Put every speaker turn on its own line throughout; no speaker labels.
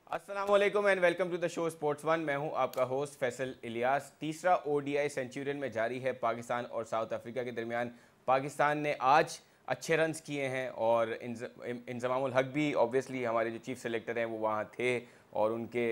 अस्सलाम वालेकुम and welcome to the show sports one. मैं हूं आपका होस्ट फैसल इलियास। तीसरा ओडीआई सेंचुरियन में जारी है पाकिस्तान और साउथ अफ्रीका के दरमियान। पाकिस्तान ने आज अच्छे रन्स किए हैं और इंजमामुल हक भी ऑब्वियसली हमारे जो चीफ सेलेक्टर हैं वो वहाँ थे और उनके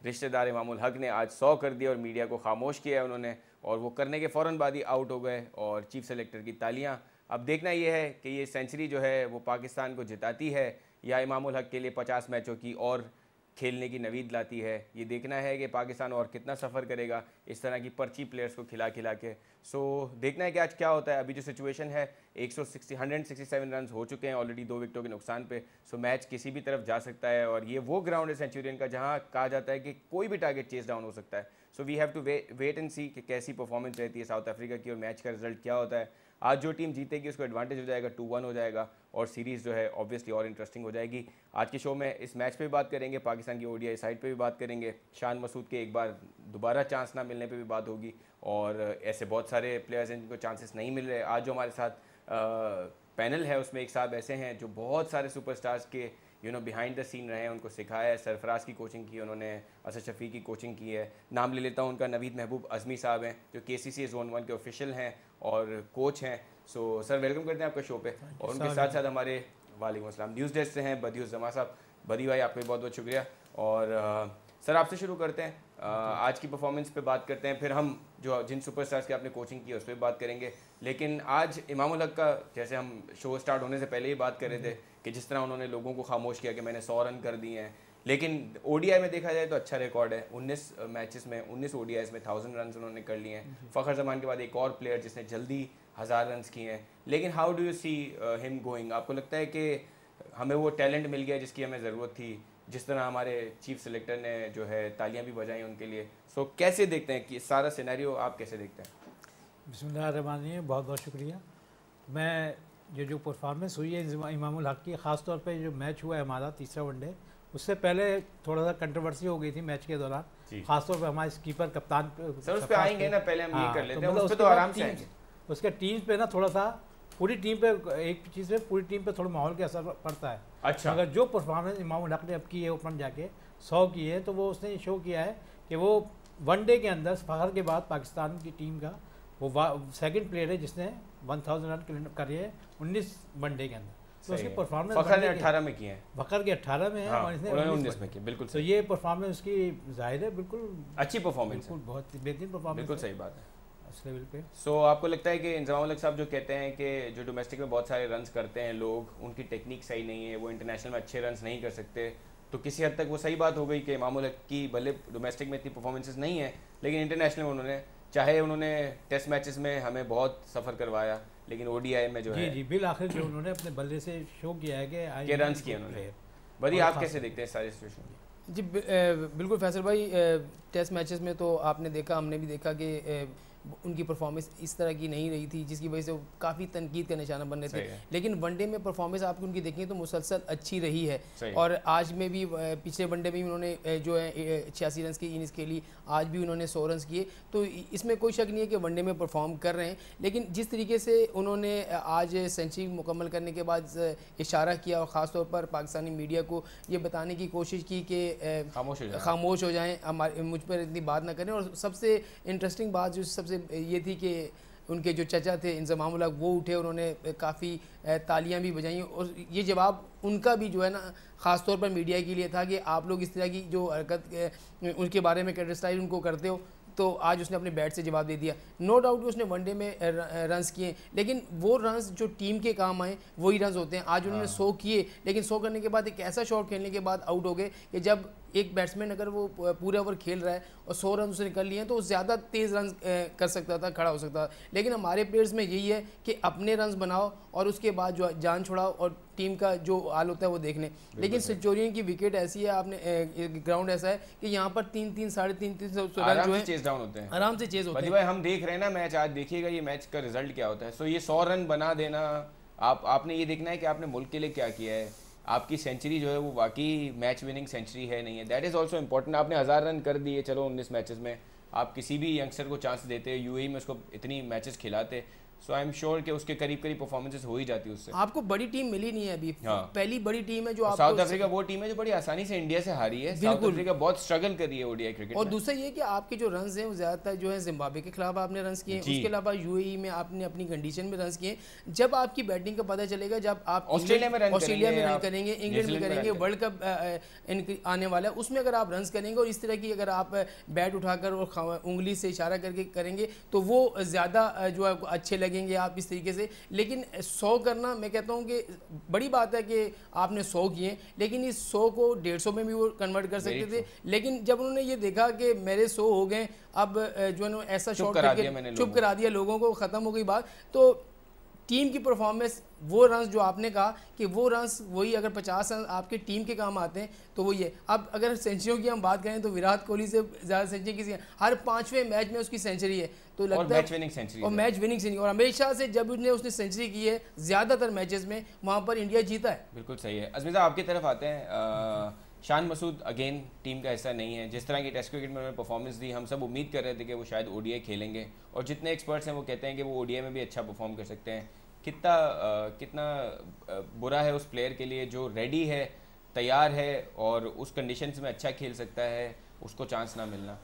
रिश्तेदार इमामुल हक ने आज 100 कर दिया और मीडिया को खामोश किया है उन्होंने, और वो करने के फ़ौरन बाद ही आउट हो गए और चीफ सेलेक्टर की तालियां। अब देखना ये है कि ये सेंचुरी जो है वो पाकिस्तान को जिताती है या इमामुल हक के लिए 50 मैचों की और खेलने की नवीद लाती है। ये देखना है कि पाकिस्तान और कितना सफ़र करेगा इस तरह की पर्ची प्लेयर्स को खिला खिला के। सो देखना है कि आज क्या होता है। अभी जो सिचुएशन है 167 रन हो चुके हैं ऑलरेडी 2 विकेटों के नुकसान पे। सो मैच किसी भी तरफ जा सकता है और ये वो ग्राउंड है सेंचुरियन का जहाँ कहा जाता है कि कोई भी टारगेट चेस डाउन हो सकता है। So we have to wait and see कि कैसी परफॉर्मेंस रहती है साउथ अफ्रीका की और मैच का रिजल्ट क्या होता है। आज जो टीम जीतेगी उसको एडवांटेज हो जाएगा, 2-1 हो जाएगा और सीरीज़ जो है ऑब्वियसली और इंटरेस्टिंग हो जाएगी। आज के शो में इस मैच पे भी बात करेंगे, पाकिस्तान की ओडीआई साइड पे भी बात करेंगे, शान मसूद के एक बार दोबारा चांस ना मिलने पे भी बात होगी और ऐसे बहुत सारे प्लेयर्स हैं जिनको चांसेस नहीं मिल रहे। आज जो हमारे साथ पैनल है उसमें एक साहब ऐसे हैं जो बहुत सारे सुपरस्टार्स के बिहाइंड द सीन रहे हैं, उनको सिखाया है। सरफराज की कोचिंग की उन्होंने, असद शफी की कोचिंग की है। नाम ले लेता हूँ उनका, नवीद महबूब अज़मी साहब हैं जो KCCA ज़ोन 1 के ऑफिशियल हैं और कोच हैं। सो सर वेलकम करते हैं आपका शो पे। और उनके साथ साथ हमारे वालेकुम अस्सलाम न्यूज़ डेस्क से हैं बदियुस जमा साहब। बदी भाई आपका भी बहुत बहुत शुक्रिया। और सर आपसे शुरू करते हैं, आज की परफॉर्मेंस पे बात करते हैं, फिर हम जो जिन सुपरस्टार्स की आपने कोचिंग की है उस पर बात करेंगे। लेकिन आज इमामुल हक का, जैसे हम शो स्टार्ट होने से पहले ही बात कर रहे थे कि जिस तरह उन्होंने लोगों को खामोश किया कि मैंने 100 रन कर दिए हैं, लेकिन ओडीआई में देखा जाए तो अच्छा रिकॉर्ड है। 19 मैचेस में 19 ओडीआईज में 1000 रन उन्होंने कर लिए हैं। फ़खर जमान के बाद एक और प्लेयर जिसने जल्दी 1000 रन किए हैं। लेकिन how do you see him going? आपको लगता है कि हमें वो टैलेंट मिल गया जिसकी हमें ज़रूरत थी, जिस तरह हमारे चीफ सेलेक्टर ने जो है तालियां भी बजाई उनके लिए? सो कैसे देखते हैं कि सारा सिनेरियो आप कैसे देखते हैं?
बिस्मिल्लाहिर्रहमानिर्रहीम, बहुत बहुत शुक्रिया। मैं जो परफॉर्मेंस हुई है इमामुल हक की, ख़ास तौर पे जो मैच हुआ है हमारा तीसरा वनडे, उससे पहले थोड़ा सा कंट्रोवर्सी हो गई थी मैच के दौरान, खासतौर पे हमारे कीपर कप्तान
सर उस पे आएंगे ना, पहले हम ये कर लेते हैं, उस पे तो आराम से आएंगे।
उसके टीम पे ना थोड़ा सा पूरी टीम पे, एक चीज़ पे पूरी टीम पे थोड़ा माहौल का असर पड़ता है।
अच्छा,
अगर जो परफॉर्मेंस इमामुल हक ने अब की है ओपन जाके 100 की है, तो वो उसने शो किया है कि वो वनडे के अंदर फ़खर के बाद पाकिस्तान की टीम का वो सेकंड प्लेयर है जिसने 1000 रन करे हैं 19 वनडे के अंदर। तो उसकी परफॉर्मेंस
फ़खर ने 18 में की है,
फ़खर के 18 में है और इसने
19 में की। बिल्कुल,
तो ये परफॉर्मेंस उसकी जाहिर है बिल्कुल
अच्छी परफॉर्मेंस है,
बहुत बेहतरीन परफॉर्मेंस,
बिल्कुल सही बात है
इस लेवल पे।
सो आपको लगता है कि इंजमामुल हक साहब जो कहते हैं कि जो डोमेस्टिक में बहुत सारे रन्स करते हैं लोग, उनकी टेक्निक सही नहीं है, वो इंटरनेशनल में अच्छे रन्स नहीं कर सकते, तो किसी हद तक वो सही बात हो गई कि इमामुल हक की भले डोमेस्टिक में इतनी परफॉर्मेंसेस नहीं है लेकिन इंटरनेशनल में उन्होंने टेस्ट मैचेस में हमें बहुत सफ़र करवाया, लेकिन ओडीआई में जो है
जी बिल आखिर जो उन्होंने अपने बल्ले से शो किया है कि
रन्स किए उन्होंने। बड़ी आप कैसे देखते हैं सारी सिचुएशन?
जी बिल्कुल फैसल भाई, टेस्ट मैचेस में तो आपने देखा, हमने भी देखा कि उनकी परफॉर्मेंस इस तरह की नहीं रही थी जिसकी वजह से वो काफ़ी तनकीद का निशाना बन रहे थे। लेकिन वनडे में परफॉर्मेंस आपकी उनकी देखें तो मुसलसल अच्छी रही है और आज में भी पिछले वनडे में भी उन्होंने जो है 86 रन की इनिंग्स खेली, आज भी उन्होंने 100 रन किए, तो इसमें कोई शक नहीं है कि वनडे में परफॉर्म कर रहे हैं। लेकिन जिस तरीके से उन्होंने आज सेंचुरी मुकम्मल करने के बाद इशारा किया और ख़ास तौर पर पाकिस्तानी मीडिया को ये बताने की कोशिश की कि खामोश हो जाएँ, हमारे मुझ पर इतनी बात ना करें। और सबसे इंटरेस्टिंग बात जो सबसे ये थी कि उनके जो चचा थे इंजमामुल हक, वो उठे, उन्होंने काफ़ी तालियां भी बजाई और ये जवाब उनका भी जो है ना ख़ास तौर पर मीडिया के लिए था कि आप लोग इस तरह की जो हरकत उनके बारे में क्रिटिसाइज उनको करते हो, तो आज उसने अपने बैट से जवाब दे दिया। नो डाउट कि उसने वनडे में रन्स किए, लेकिन वो रन्स जो टीम के काम आए वही रन्स होते हैं। आज उन्होंने 100 किए, लेकिन 100 करने के बाद एक ऐसा शॉट खेलने के बाद आउट हो गए कि जब एक बैट्समैन अगर वो पूरे ओवर खेल रहा है और 100 रन उसने निकल लिए हैं तो ज़्यादा तेज़ रन कर सकता था, खड़ा हो सकता था। लेकिन हमारे प्लेयर्स में यही है कि अपने रन्स बनाओ और उसके बाद जो जान छुड़ाओ और टीम का जो हाल होता है वो देख लें। लेकिन सेंचुरियन की विकेट ऐसी है, आपने ग्राउंड ऐसा है कि यहाँ पर 3-3 साढ़े 3-3 रन जो है
चेज डाउन होते हैं,
आराम से चेज होते हैं।
भाई हम देख रहे हैं ना मैच, आज देखिएगा ये मैच का रिजल्ट क्या होता है। सो ये 100 रन बना देना, आपने ये देखना है कि आपने मुल्क के लिए क्या किया है। आपकी सेंचुरी जो है वो वाकई मैच विनिंग सेंचुरी है नहीं है, दैट इज़ ऑल्सो इम्पोर्टेंट। आपने 1000 रन कर दिए, चलो 19 मैचेस में, आप किसी भी यंगस्टर को चांस देते, यूएई में उसको इतनी मैचेस खिलाते, सो आई एम श्योर कि उसके करीब करीब परफॉर्मेंसेस हो ही जाती है उससे।
आपको बड़ी टीम मिली नहीं है अभी। पहली बड़ी टीम है जो आपको
साउथ अफ्रीका वो टीम है जो बड़ी आसानी से इंडिया से हारी है। साउथ अफ्रीका बहुत स्ट्रगल कर रही है ओडीआई क्रिकेट
और दूसरा ये कि आपके जो रन्स हैं वो ज़्यादातर जो है जिम्बाब्वे के खिलाफ आपने रन्स किए, उसके अलावा यूएई में आपने अपनी कंडीशन में रन्स किए। जब आपकी बैटिंग का पता चलेगा, जब आप
ऑस्ट्रेलिया में रन
करेंगे, इंग्लैंड में करेंगे, वर्ल्ड कप आने वाला है, उसमें अगर आप रन्स करेंगे और इस तरह की अगर आप बैट उठाकर और उंगली से इशारा करके करेंगे तो वो ज़्यादा जो है अच्छे लगेंगे आप इस तरीके से। लेकिन 100 करना, मैं कहता हूँ कि बड़ी बात है कि आपने 100 किए, लेकिन इस 100 को 150 में भी वो कन्वर्ट कर सकते थे। लेकिन जब उन्होंने ये देखा कि मेरे 100 हो गए, अब जो है ऐसा शॉट करके चुप करा दिया लोगों को, ख़त्म हो गई बात। तो टीम की परफॉर्मेंस, वो रन्स जो आपने कहा कि वो रन्स वही अगर 50 रन आपके टीम के काम आते हैं तो वो ये। अब अगर सेंचुरियों की हम बात करें तो विराट कोहली से ज़्यादा सेंचुरी किसी, हर 5वें मैच में उसकी सेंचुरी है, तो लगता है
मैच विनिंग सेंचुरी
और हमेशा से जब उसने सेंचुरी की है ज़्यादातर मैचेस में वहाँ पर इंडिया जीता है।
बिल्कुल सही है। अज़मी साहब आपकी तरफ आते हैं। शान मसूद अगेन टीम का हिस्सा नहीं है। जिस तरह की टेस्ट क्रिकेट में उन्होंने परफॉर्मेंस दी, हम सब उम्मीद कर रहे थे कि वो शायद ओडीआई खेलेंगे, और जितने एक्सपर्ट्स हैं वो कहते हैं कि वो ओडीआई में भी अच्छा परफॉर्म कर सकते हैं। कितना बुरा है उस प्लेयर के लिए जो रेडी है, तैयार है और उस कंडीशंस में अच्छा खेल सकता है, उसको चांस ना मिलना।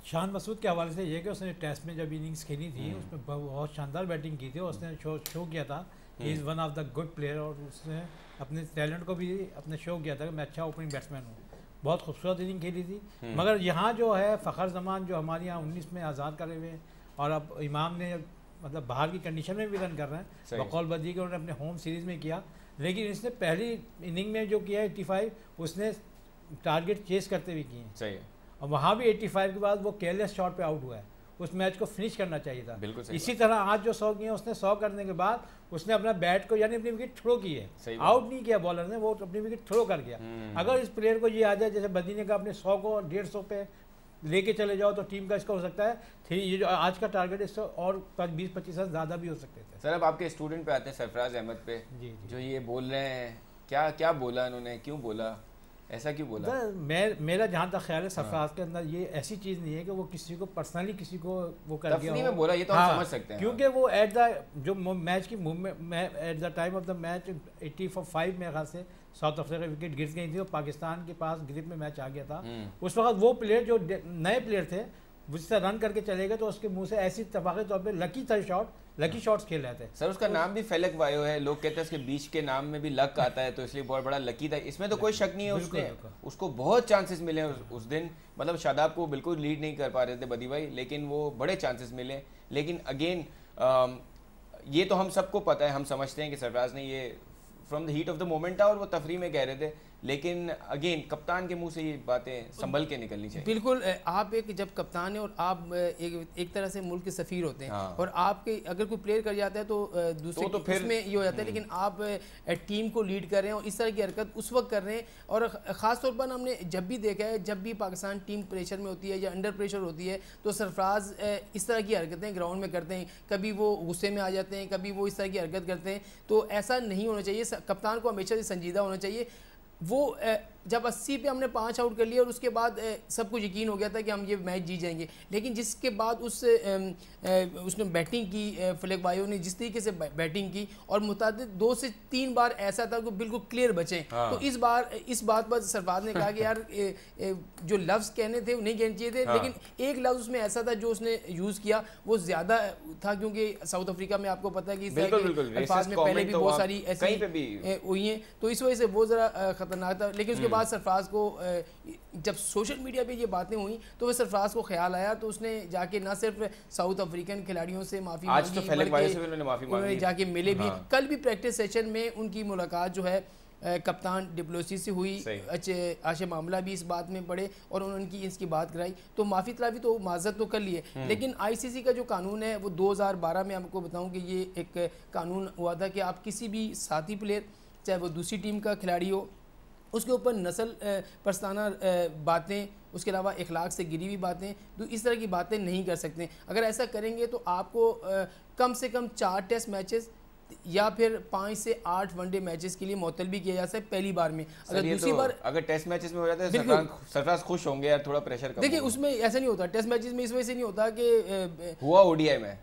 शान मसूद के हवाले से ये कि उसने टेस्ट में जब इनिंग्स खेली थी उसमें बहुत शानदार बैटिंग की थी, और उसने शो किया था he is one of the good player, और उसने अपने टैलेंट को भी अपने शो किया था कि मैं अच्छा ओपनिंग बैट्समैन हूँ। बहुत खूबसूरत इनिंग खेली थी। मगर यहाँ जो है फ़खर जमान जो हमारे यहाँ 19 में आज़ाद करे हुए हैं, और अब इमाम ने मतलब बाहर की कंडीशन में भी रन कर रहे हैं, बकौल बदी के उन्होंने अपने होम सीरीज़ में किया, लेकिन इसने पहली इनिंग में जो किया 85 उसने टारगेट चेस करते हुए किए।
सही है।
और वहाँ भी 85 के बाद वो केयरलेस शॉट पे आउट हुआ है, उस मैच को फिनिश करना चाहिए था।
बिल्कुल
इसी तरह आज जो 100 किए उसने 100 करने के बाद उसने अपना बैट को यानी अपनी विकेट थ्रो की है, आउट नहीं किया बॉलर ने, वो अपनी विकेट थ्रो कर गया। अगर इस प्लेयर को ये आ जाए जैसे बदी ने कहा अपने 100 को 150 पे लेके चले जाओ तो टीम का इसका हो सकता है ये जो आज का टारगेट इससे और 20-25 रन ज़्यादा भी हो सकते थे।
सर अब आपके स्टूडेंट पे आते हैं, सरफराज अहमद पे, जो ये बोल रहे हैं, क्या बोला इन्होंने, क्यों बोला, ऐसा क्यों बोला?
मेरा जहाँ तक ख्याल है सरफराज के अंदर ये ऐसी चीज़ नहीं है कि वो किसी को पर्सनली किसी को वो कर गया
में बोला, ये तो हम समझ सकते हैं,
क्योंकि वो एट द जो मैच की movement at the time of the match 85 मेरे ख्याल से साउथ अफ्रीका विकेट गिर गई थी और पाकिस्तान के पास ग्रिप में मैच आ गया था। उस वक्त वो प्लेयर जो नए प्लेयर थे जिससे रन करके चले गए तो उसके मुंह से ऐसी तबाही तौर पे लकी शॉट्स खेल रहे थे।
सर उसका नाम भी फेलक वायो है, लोग कहते हैं उसके बीच के नाम में भी लक आता है, तो इसलिए बहुत बड़ा लकी था। इसमें तो कोई शक नहीं है, उसको बहुत चांसेस मिले उस दिन, मतलब शादाब को बिल्कुल लीड नहीं कर पा रहे थे बदी भाई, लेकिन वो बड़े चांसेस मिले। लेकिन अगेन ये तो हम सबको पता है, हम समझते हैं कि सरफराज ने ये from the heat of the moment था और वो तफरी में कह रहे थे, लेकिन अगेन कप्तान के मुंह से ये बातें संभल के निकलनी चाहिए।
बिल्कुल, आप एक जब कप्तान है और आप एक तरह से मुल्क के सफ़ीर होते हैं, हाँ। और आपके अगर कोई प्लेयर कर जाता है तो दूसरे तो फिर उसमें ये हो जाता है, लेकिन आप टीम को लीड कर रहे हैं और इस तरह की हरकत उस वक्त कर रहे हैं। और ख़ास तौर पर हमने जब भी देखा है, जब भी पाकिस्तान टीम प्रेशर में होती है या अंडर प्रेशर होती है तो सरफराज इस तरह की हरकतें ग्राउंड में करते हैं, कभी वो गुस्से में आ जाते हैं, कभी वो इस तरह की हरकत करते हैं। तो ऐसा नहीं होना चाहिए, कप्तान को हमेशा से संजीदा होना चाहिए। वो जब 80 पे हमने 5 आउट कर लिया और उसके बाद सब कुछ यकीन हो गया था कि हम ये मैच जीत जाएंगे, लेकिन जिसके बाद उसने बैटिंग की, फेलिक्स वायो ने जिस तरीके से बैटिंग की और मुताबिक 2 से 3 बार ऐसा था कि बिल्कुल क्लियर बचे। हाँ। तो इस बात पर सरफराज ने कहा कि यार जो लफ्ज़ कहने थे वो नहीं कहने चाहिए थे। हाँ। लेकिन एक लफ्ज़ उसमें ऐसा था जो उसने यूज़ किया वो ज़्यादा था, क्योंकि साउथ अफ्रीका में आपको पता है कि अल्फाज में पहले भी बहुत सारी ऐसी हुई हैं, तो इस वजह से वो ज़रा ख़तरनाक था। लेकिन उसके बाद सरफराज को जब सोशल मीडिया पे ये बातें हुई तो वह सरफराज को ख्याल आया, तो उसने जाके ना सिर्फ साउथ अफ्रीकन खिलाड़ियों से माफ़ी मांगी,
तो फेलिक्स वायो से उन्होंने माफ़ी मांगी,
जाके मिले भी। हाँ। कल भी प्रैक्टिस सेशन में उनकी मुलाकात जो है कप्तान डिप्लोसी से हुई, अच्छे आशे मामला भी इस बात में पड़े और उन्होंने इसकी बात कराई, तो माफ़ी तलाफी तो माजरत तो कर लिए। लेकिन आईसीसी का जो कानून है वो 2012 में आपको बताऊं कि ये एक कानून हुआ था कि आप किसी भी साथी प्लेयर, चाहे वो दूसरी टीम का खिलाड़ी हो, उसके ऊपर नस्ल परस्ताना बातें, उसके अलावा इखलाक से गिरी हुई बातें, तो इस तरह की बातें नहीं कर सकते। अगर ऐसा करेंगे तो आपको कम से कम 4 टेस्ट मैचेस या फिर 5 से 8 वनडे मैचेस के लिए मुअत्तल भी किया जा सकता है पहली बार में। अगर दूसरी बार
अगर टेस्ट मैचेस में हो जाता है सरफराज खुश होंगे यार, थोड़ा प्रेशर कम।
देखिए उसमें ऐसा नहीं होता, टेस्ट मैचेस में इस वजह से नहीं होता कि
हुआ ओडीआई में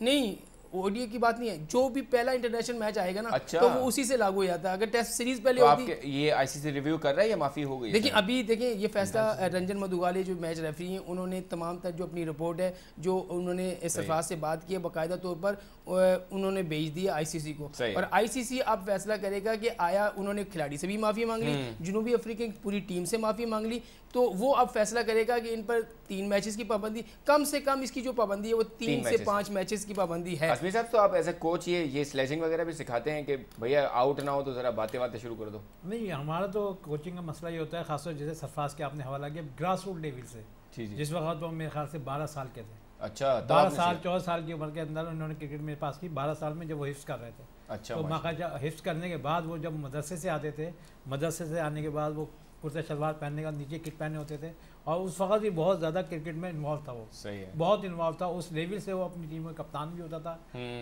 नहीं ओडीआई की बात नहीं है, जो भी पहला इंटरनेशनल मैच आएगा ना,
अच्छा।
तो वो उसी से लागू हो जाता है। अगर टेस्ट सीरीज पहले
तो
होती,
आपके ये आईसीसी रिव्यू कर रहा है या माफी हो गई?
देखिए अभी देखें ये फैसला रंजन मधुगाले जो मैच रेफरी हैं उन्होंने तमाम तर जो अपनी रिपोर्ट है जो उन्होंने सरफराज से बात की है बाकायदा तौर पर उन्होंने भेज दिया आईसीसी को, और आईसीसी अब फैसला करेगा कि आया उन्होंने खिलाड़ी से भी माफ़ी मांग ली, जनूबी अफ्रीका की पूरी टीम से माफ़ी मांग ली, तो वो अब फैसला करेगा कि इन पर 3 मैचेस की पाबंदी, कम से कम इसकी जो पाबंदी है वो 3 से 5 मैचेस की पाबंदी है।
असमी साहब, तो आप एज ए कोच ये स्लेजिंग वगैरह भी सिखाते हैं कि भैया आउट ना हो तो ज़रा बातें शुरू कर दो?
नहीं, हमारा तो कोचिंग का मसला ये होता है, खासतौर जैसे सरफराज के आपने हवाला किया ग्रास रूट लेवल से, जिस वक्त वो मेरे ख्याल से 12 साल के थे।
अच्छा,
12 साल 14 साल की उम्र के अंदर उन्होंने क्रिकेट मेरे पास की, 12 साल में जब वो हिफ्स कर रहे थे।
अच्छा,
तो बाकायदा हिफ्स करने के बाद वो जब मदरसे से आते थे, मदरसे से आने के बाद वो कुर्ता शलवार पहनने का नीचे किट पहने होते थे, और उस वक्त भी बहुत ज़्यादा क्रिकेट में इन्वॉल्व था वो।
सही है,
बहुत इन्वॉल्व था उस लेवल से, वो अपनी टीम में कप्तान भी होता था,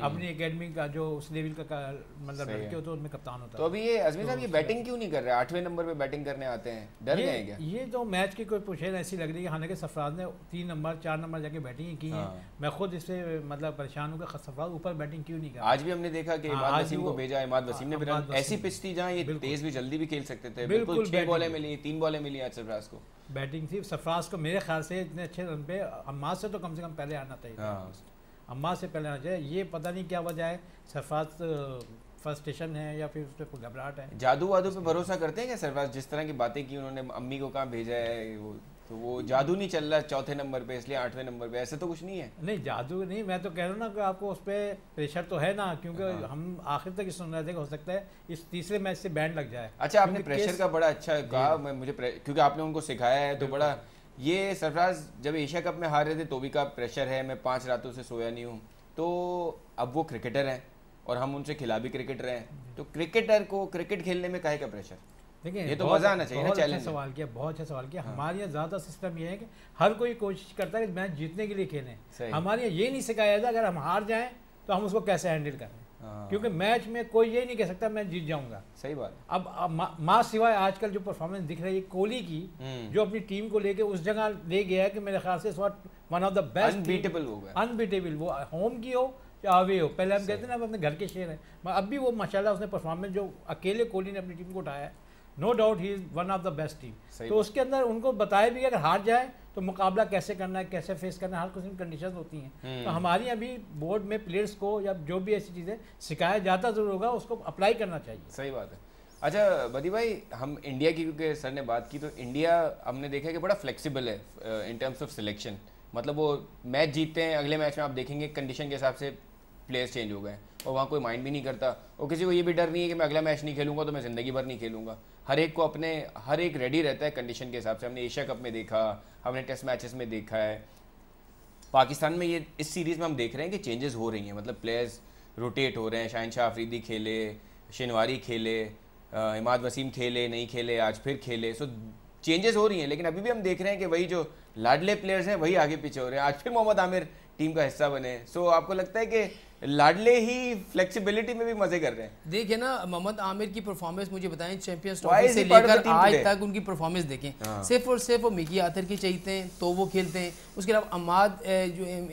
अपनी एकेडमी का जो उस लेवल का मतलब लड़के होते उसमें कप्तान होता।
तो अभी ये अजमी साहब ये बैटिंग क्यों नहीं कर रहे? 8वें नंबर पे बैटिंग करने आते हैं, डर गए क्या? ये
तो मैच की कोई पोजीशन ऐसी लग रही है, हालांकि सरफराज ने 3 नंबर 4 नंबर जाके बैटिंग की है। मैं खुद इससे मतलब परेशान हूँ कि सरफराज ऊपर बैटिंग क्यों नहीं कर।
आज भी हमने देखा कि इमाद वसीम को भेजा, इमाद वसीम ने भी ऐसी पिच थी जहाँ ये तेज भी जल्दी भी खेल सकते थे, बिल्कुल 6 बॉलें मिली, 3 बॉलें मिली आज सरफराज को।
बैटिंग थी सरफराज को, मेरे ख्याल से इतने अच्छे रन पे अम्माद से तो कम पहले आना चाहिए, अम्माद से पहले आना चाहिए। ये पता नहीं क्या वजह है, सरफराज फ्रस्ट्रेशन है या फिर उस पर घबराहट है।
जादू वादू पे भरोसा करते हैं क्या सरफराज? जिस तरह की बातें की उन्होंने, अम्मी को कहाँ भेजा है, तो वो जादू नहीं चल रहा 4थे नंबर पे इसलिए 8वें नंबर पे, ऐसा तो कुछ नहीं है?
नहीं, जादू नहीं, मैं तो कह रहा हूँ ना कि आपको उस पर प्रेशर तो है ना, क्योंकि हम आखिर तक सुन रहे थे कि हो सकता है इस तीसरे मैच से बैन लग जाए।
अच्छा, आपने प्रेशर का बड़ा अच्छा कहा, मुझे क्योंकि आपने उनको सिखाया है तो बड़ा। ये सरफराज जब एशिया कप में हार रहे थे तो भी का प्रेशर है, मैं 5 रातों से सोया नहीं हूँ, तो अब वो क्रिकेटर हैं और हम उनसे खिला भी क्रिकेटर हैं, तो क्रिकेटर को क्रिकेट खेलने में काहे का प्रेशर?
देखिए
ये तो मजा आना चाहिए ना, चैलेंज।
सवाल किया, बहुत अच्छा सवाल किया। हमारे यहाँ ज़्यादा सिस्टम ये है कि हर कोई कोशिश करता है कि मैच जीतने के लिए खेलें। हमारे यहाँ ये नहीं सिखाया जाता अगर हम हार जाएं तो हम उसको कैसे हैंडल करें, क्योंकि मैच में कोई ये नहीं कह सकता मैं जीत जाऊंगा।
सही बात।
अब माँ सिवाय आजकल जो परफॉर्मेंस दिख रही है कोहली की, जो अपनी टीम को लेके उस जगह ले गया है कि मेरे ख्याल से one of the best,
unbeatable हो गया,
अनबीटेबल, वो होम की हो या अवे हो। पहले हम कहते हैं ना अपने घर के शेर हैं, अब भी वो माशाल्लाह उसने परफॉर्मेंस जो अकेले कोहली ने अपनी टीम को उठाया है, no doubt he is one of the best team. तो उसके अंदर उनको बताया भी अगर हार जाए तो मुकाबला कैसे करना है, कैसे फेस करना है, हर कुछ कंडीशन होती हैं। तो हमारी अभी बोर्ड में प्लेयर्स को या जो भी ऐसी चीज़ें सिखाया जाता जरूर होगा, उसको अप्लाई करना चाहिए।
सही बात है। अच्छा बदी भाई, हम इंडिया की, क्योंकि सर ने बात की, तो इंडिया हमने देखा कि बड़ा फ्लेक्सिबल है इन टर्म्स ऑफ सिलेक्शन। मतलब वो मैच जीतते हैं, अगले मैच में आप देखेंगे कंडीशन के हिसाब से प्लेयर्स चेंज हो गए, और वहाँ कोई माइंड भी नहीं करता, और किसी को ये भी डर नहीं है कि मैं अगला मैच नहीं खेलूंगा तो मैं ज़िंदगी भर नहीं खेलूंगा। हर एक को अपने हर एक रेडी रहता है कंडीशन के हिसाब से। हमने एशिया कप में देखा, हमने टेस्ट मैचेस में देखा है, पाकिस्तान में ये इस सीरीज़ में हम देख रहे हैं कि चेंजेस हो रही हैं, मतलब प्लेयर्स रोटेट हो रहे हैं। शाहिनशाह अफरीदी खेले, शिनवारी खेले, इमाद वसीम खेले, नहीं खेले, आज फिर खेले, सो चेंजेस हो रही हैं। लेकिन अभी भी हम देख रहे हैं कि वही जो लाडले प्लेयर्स हैं वही आगे पीछे हो रहे हैं। आज फिर मोहम्मद आमिर टीम का हिस्सा बने। सो आपको लगता है कि लाडले ही फ्लेक्सिबिलिटी में भी मजे कर रहे हैं?
देखिए ना, मोहम्मद आमिर की परफॉर्मेंस मुझे बताएं, चैंपियंस ट्रॉफी से लेकर आज तक उनकी परफॉर्मेंस देखें, सिर्फ और सिर्फ वो मिकी आथर की चाहिए तो वो खेलते हैं। उसके अलावा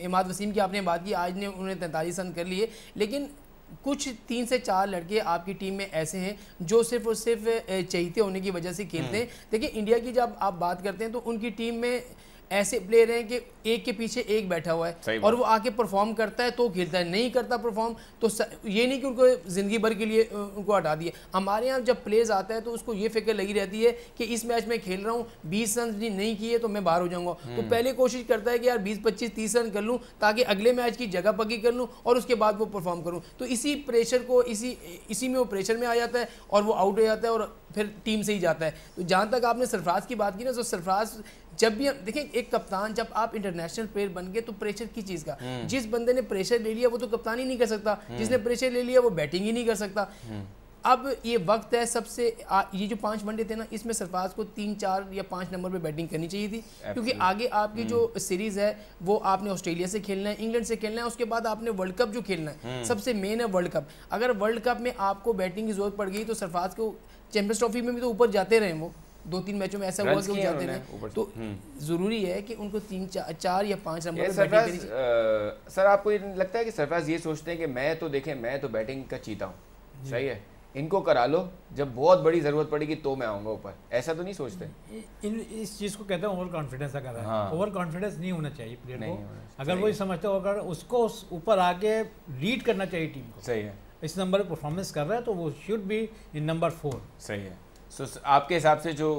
इमाद वसीम की आपने बात की, आज ने उन्होंने 43 रन कर लिए, लेकिन कुछ 3 से 4 लड़के आपकी टीम में ऐसे हैं जो सिर्फ और सिर्फ चाहिए होने की वजह से खेलते हैं। देखिए इंडिया की जब आप बात करते हैं तो उनकी टीम में ऐसे प्लेयर हैं कि एक के पीछे एक बैठा हुआ है और वो आके परफॉर्म करता है तो खेलता है, नहीं करता परफॉर्म तो ये नहीं कि उनको ज़िंदगी भर के लिए उनको हटा दिए। हमारे यहाँ जब प्लेयर्स आता है तो उसको ये फिक्र लगी रहती है कि इस मैच में खेल रहा हूँ, 20 रन नहीं किए तो मैं बाहर हो जाऊँगा, तो पहले कोशिश करता है कि यार 20, 25, 30 रन कर लूँ ताकि अगले मैच की जगह पक्की कर लूँ और उसके बाद वो परफॉर्म करूँ। तो इसी प्रेशर को इसी में वो प्रेशर में आ जाता है और वो आउट हो जाता है और फिर टीम से ही जाता है। तो जहाँ तक आपने सरफराज की बात की ना, तो सरफराज जब भी देखें, एक कप्तान जब आप इंटरनेशनल प्लेयर बन गए तो प्रेशर की चीज़ का, जिस बंदे ने प्रेशर ले लिया वो तो कप्तान ही नहीं कर सकता, जिसने प्रेशर ले लिया वो बैटिंग ही नहीं कर सकता। अब ये वक्त है सबसे ये जो 5 वनडे थे ना, इसमें सरफराज को 3, 4 या 5 नंबर पे बैटिंग करनी चाहिए थी, क्योंकि आगे आपकी जो सीरीज़ है वो आपने ऑस्ट्रेलिया से खेलना है, इंग्लैंड से खेलना है, उसके बाद आपने वर्ल्ड कप जो खेलना है, सबसे मेन है वर्ल्ड कप। अगर वर्ल्ड कप में आपको बैटिंग की जरूरत पड़ गई तो सरफराज को चैंपियंस ट्रॉफी में भी तो ऊपर जाते रहे वो, 2-3 मैचों में ऐसा हुआ कि वो जाते रहे, तो ज़रूरी है कि उनको 3-4 या 5 नंबर पे बैटिंग करें।
सर आपको ये लगता है कि सरफराज ये सोचते हैं कि मैं तो देखें मैं तो बैटिंग का चीता हूँ, सही है, इनको करा लो, जब बहुत बड़ी ज़रूरत पड़ेगी तो मैं आऊँगा ऊपर, ऐसा तो नहीं सोचते?
इस चीज़ को कहते हैं ओवर कॉन्फिडेंस का कर रहा है। ओवर कॉन्फिडेंस नहीं होना चाहिए प्लेयर को, अगर वो समझता हो अगर उसको उस आगे लीड करना चाहिए टीम को,
सही है,
इस नंबर पर परफॉर्मेंस कर रहा है तो वो शुड बी इन नंबर 4।
सही है। सो आपके हिसाब से जो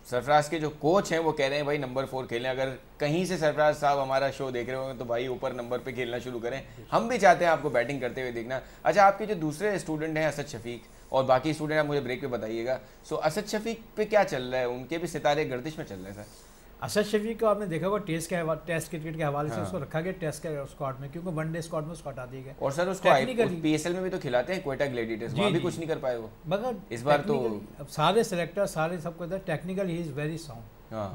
सरफराज के जो कोच हैं वो कह रहे हैं भाई नंबर 4 खेलें, अगर कहीं से सरफराज साहब हमारा शो देख रहे होंगे तो भाई ऊपर नंबर पे खेलना शुरू करें, हम भी चाहते हैं आपको बैटिंग करते हुए देखना। अच्छा, आपके जो दूसरे स्टूडेंट हैं असद शफीक और बाकी स्टूडेंट आप मुझे ब्रेक पे बताइएगा, सो असद शफीक पे क्या चल रहा है, उनके भी सितारे गर्दिश में चल रहे हैं सर?
असद शफीक को आपने देखा होगा टेस्ट क्रिकेट के हवाले से उसको रखा गया टेस्ट के स्क्वाड में, क्योंकि वनडे स्क्वाड में उसको हटा दिया गया।
और सर उसको पीएसएल में भी तो खिलाते हैं, क्वेटा ग्लैडिएटर्स, वहाँ भी कुछ नहीं कर पाए वो, मगर इस बार तो
अब सारे सिलेक्टर सारे सबको technical he is very sound,